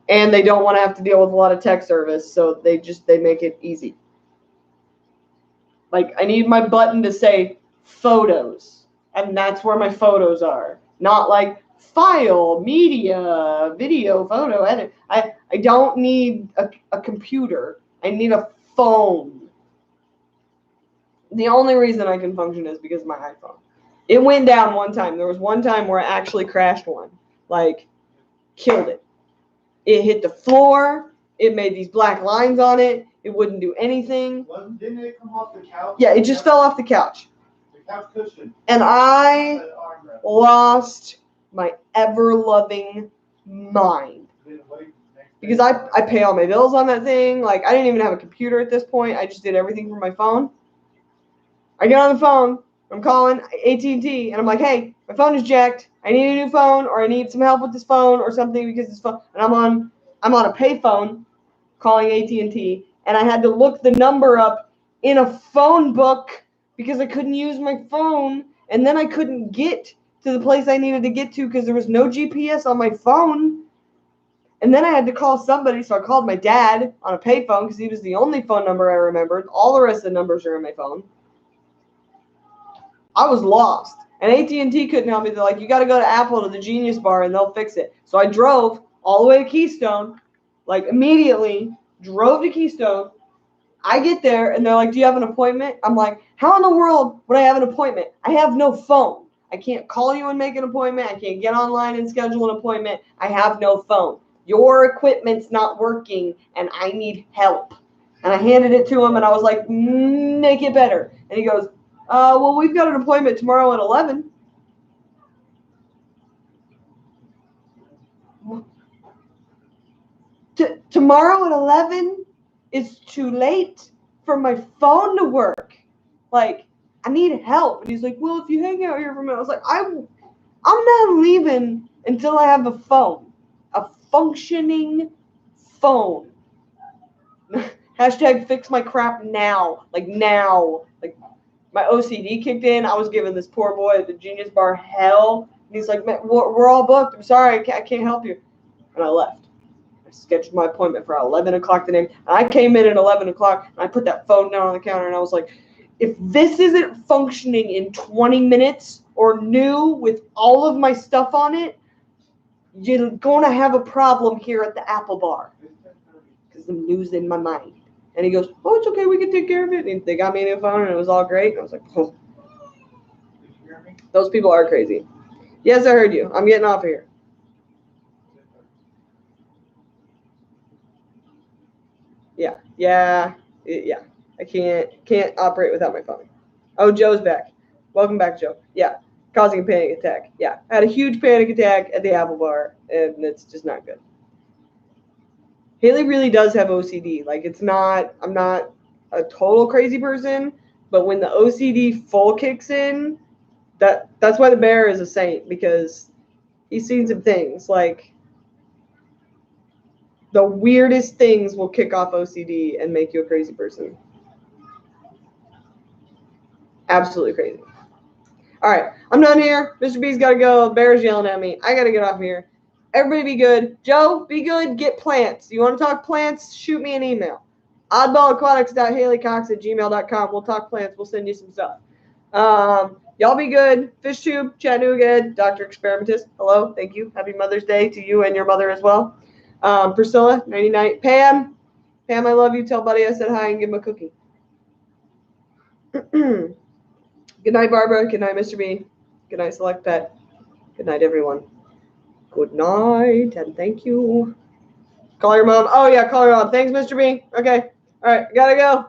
And they don't want to have to deal with a lot of tech service, so they make it easy. Like, I need my button to say photos, and that's where my photos are. Not like file, media, video, photo, edit. I don't need a computer. I need a phone. The only reason I can function is because of my iPhone. It went down one time. There was one time where I actually crashed one. Like, killed it. It hit the floor. It made these black lines on it. It wouldn't do anything. Didn't it come off the couch? Yeah, it just fell off the couch. The couch cushion. And I lost my ever-loving mind. Because I pay all my bills on that thing. Like, I didn't even have a computer at this point. I just did everything from my phone. I get on the phone. I'm calling AT&T, and I'm like, hey, my phone is jacked. I need a new phone, or I need some help with this phone or something because this phone. And I'm on a pay phone calling AT&T, and I had to look the number up in a phone book because I couldn't use my phone, and then I couldn't get to the place I needed to get to because there was no GPS on my phone. And then I had to call somebody, so I called my dad on a pay phone because he was the only phone number I remembered. All the rest of the numbers are in my phone. I was lost. And AT&T couldn't help me. They're like, you got to go to Apple to the Genius Bar and they'll fix it. So I drove all the way to Keystone, like immediately drove to Keystone. I get there and they're like, do you have an appointment? I'm like, how in the world would I have an appointment? I have no phone. I can't call you and make an appointment. I can't get online and schedule an appointment. I have no phone. Your equipment's not working and I need help. And I handed it to him and I was like, make it better. And he goes, Well, we've got an appointment tomorrow at 11. Tomorrow at 11 is too late for my phone to work. Like, I need help. And he's like, well, if you hang out here for a minute. I was like, I'm not leaving until I have a phone. A functioning phone. Hashtag fix my crap now. Like, now. Like, my OCD kicked in. I was giving this poor boy at the Genius Bar hell. And he's like, man, we're all booked. I'm sorry. I can't help you. And I left. I scheduled my appointment for 11 o'clock today. And I came in at 11 o'clock. And I put that phone down on the counter. And I was like, if this isn't functioning in 20 minutes or new with all of my stuff on it, you're going to have a problem here at the Apple Bar. Because I'm losing my mind. And he goes, oh, it's okay. We can take care of it. And they got me a new phone, and it was all great. And I was like, oh. Those people are crazy. Yes, I heard you. I'm getting off of here. Yeah. I can't operate without my phone. Oh, Joe's back. Welcome back, Joe. Yeah, causing a panic attack. Yeah, I had a huge panic attack at the Apple Bar, and it's just not good. Haley really does have OCD. Like, I'm not a total crazy person, but when the OCD full kicks in, that's why the bear is a saint, because he's seen some things. Like, the weirdest things will kick off OCD and make you a crazy person. Absolutely crazy. All right, I'm done here. Mr. B's got to go. Bear's yelling at me. I got to get off here. Everybody be good. Joe, be good. Get plants. You want to talk plants? Shoot me an email. oddballaquatics.haleycox@gmail.com. We'll talk plants. We'll send you some stuff. Y'all be good. FishTube, Chattanooga, Dr. Experimentist. Hello. Thank you. Happy Mother's Day to you and your mother as well. Priscilla, 99. Pam, I love you. Tell Buddy I said hi and give him a cookie. Good night, Barbara. Good night, Mr. B. Good night, Select Pet. Good night, everyone. Good night, and thank you. Call your mom. Oh, yeah, call your mom. Thanks, Mr. B. Okay. All right, gotta go.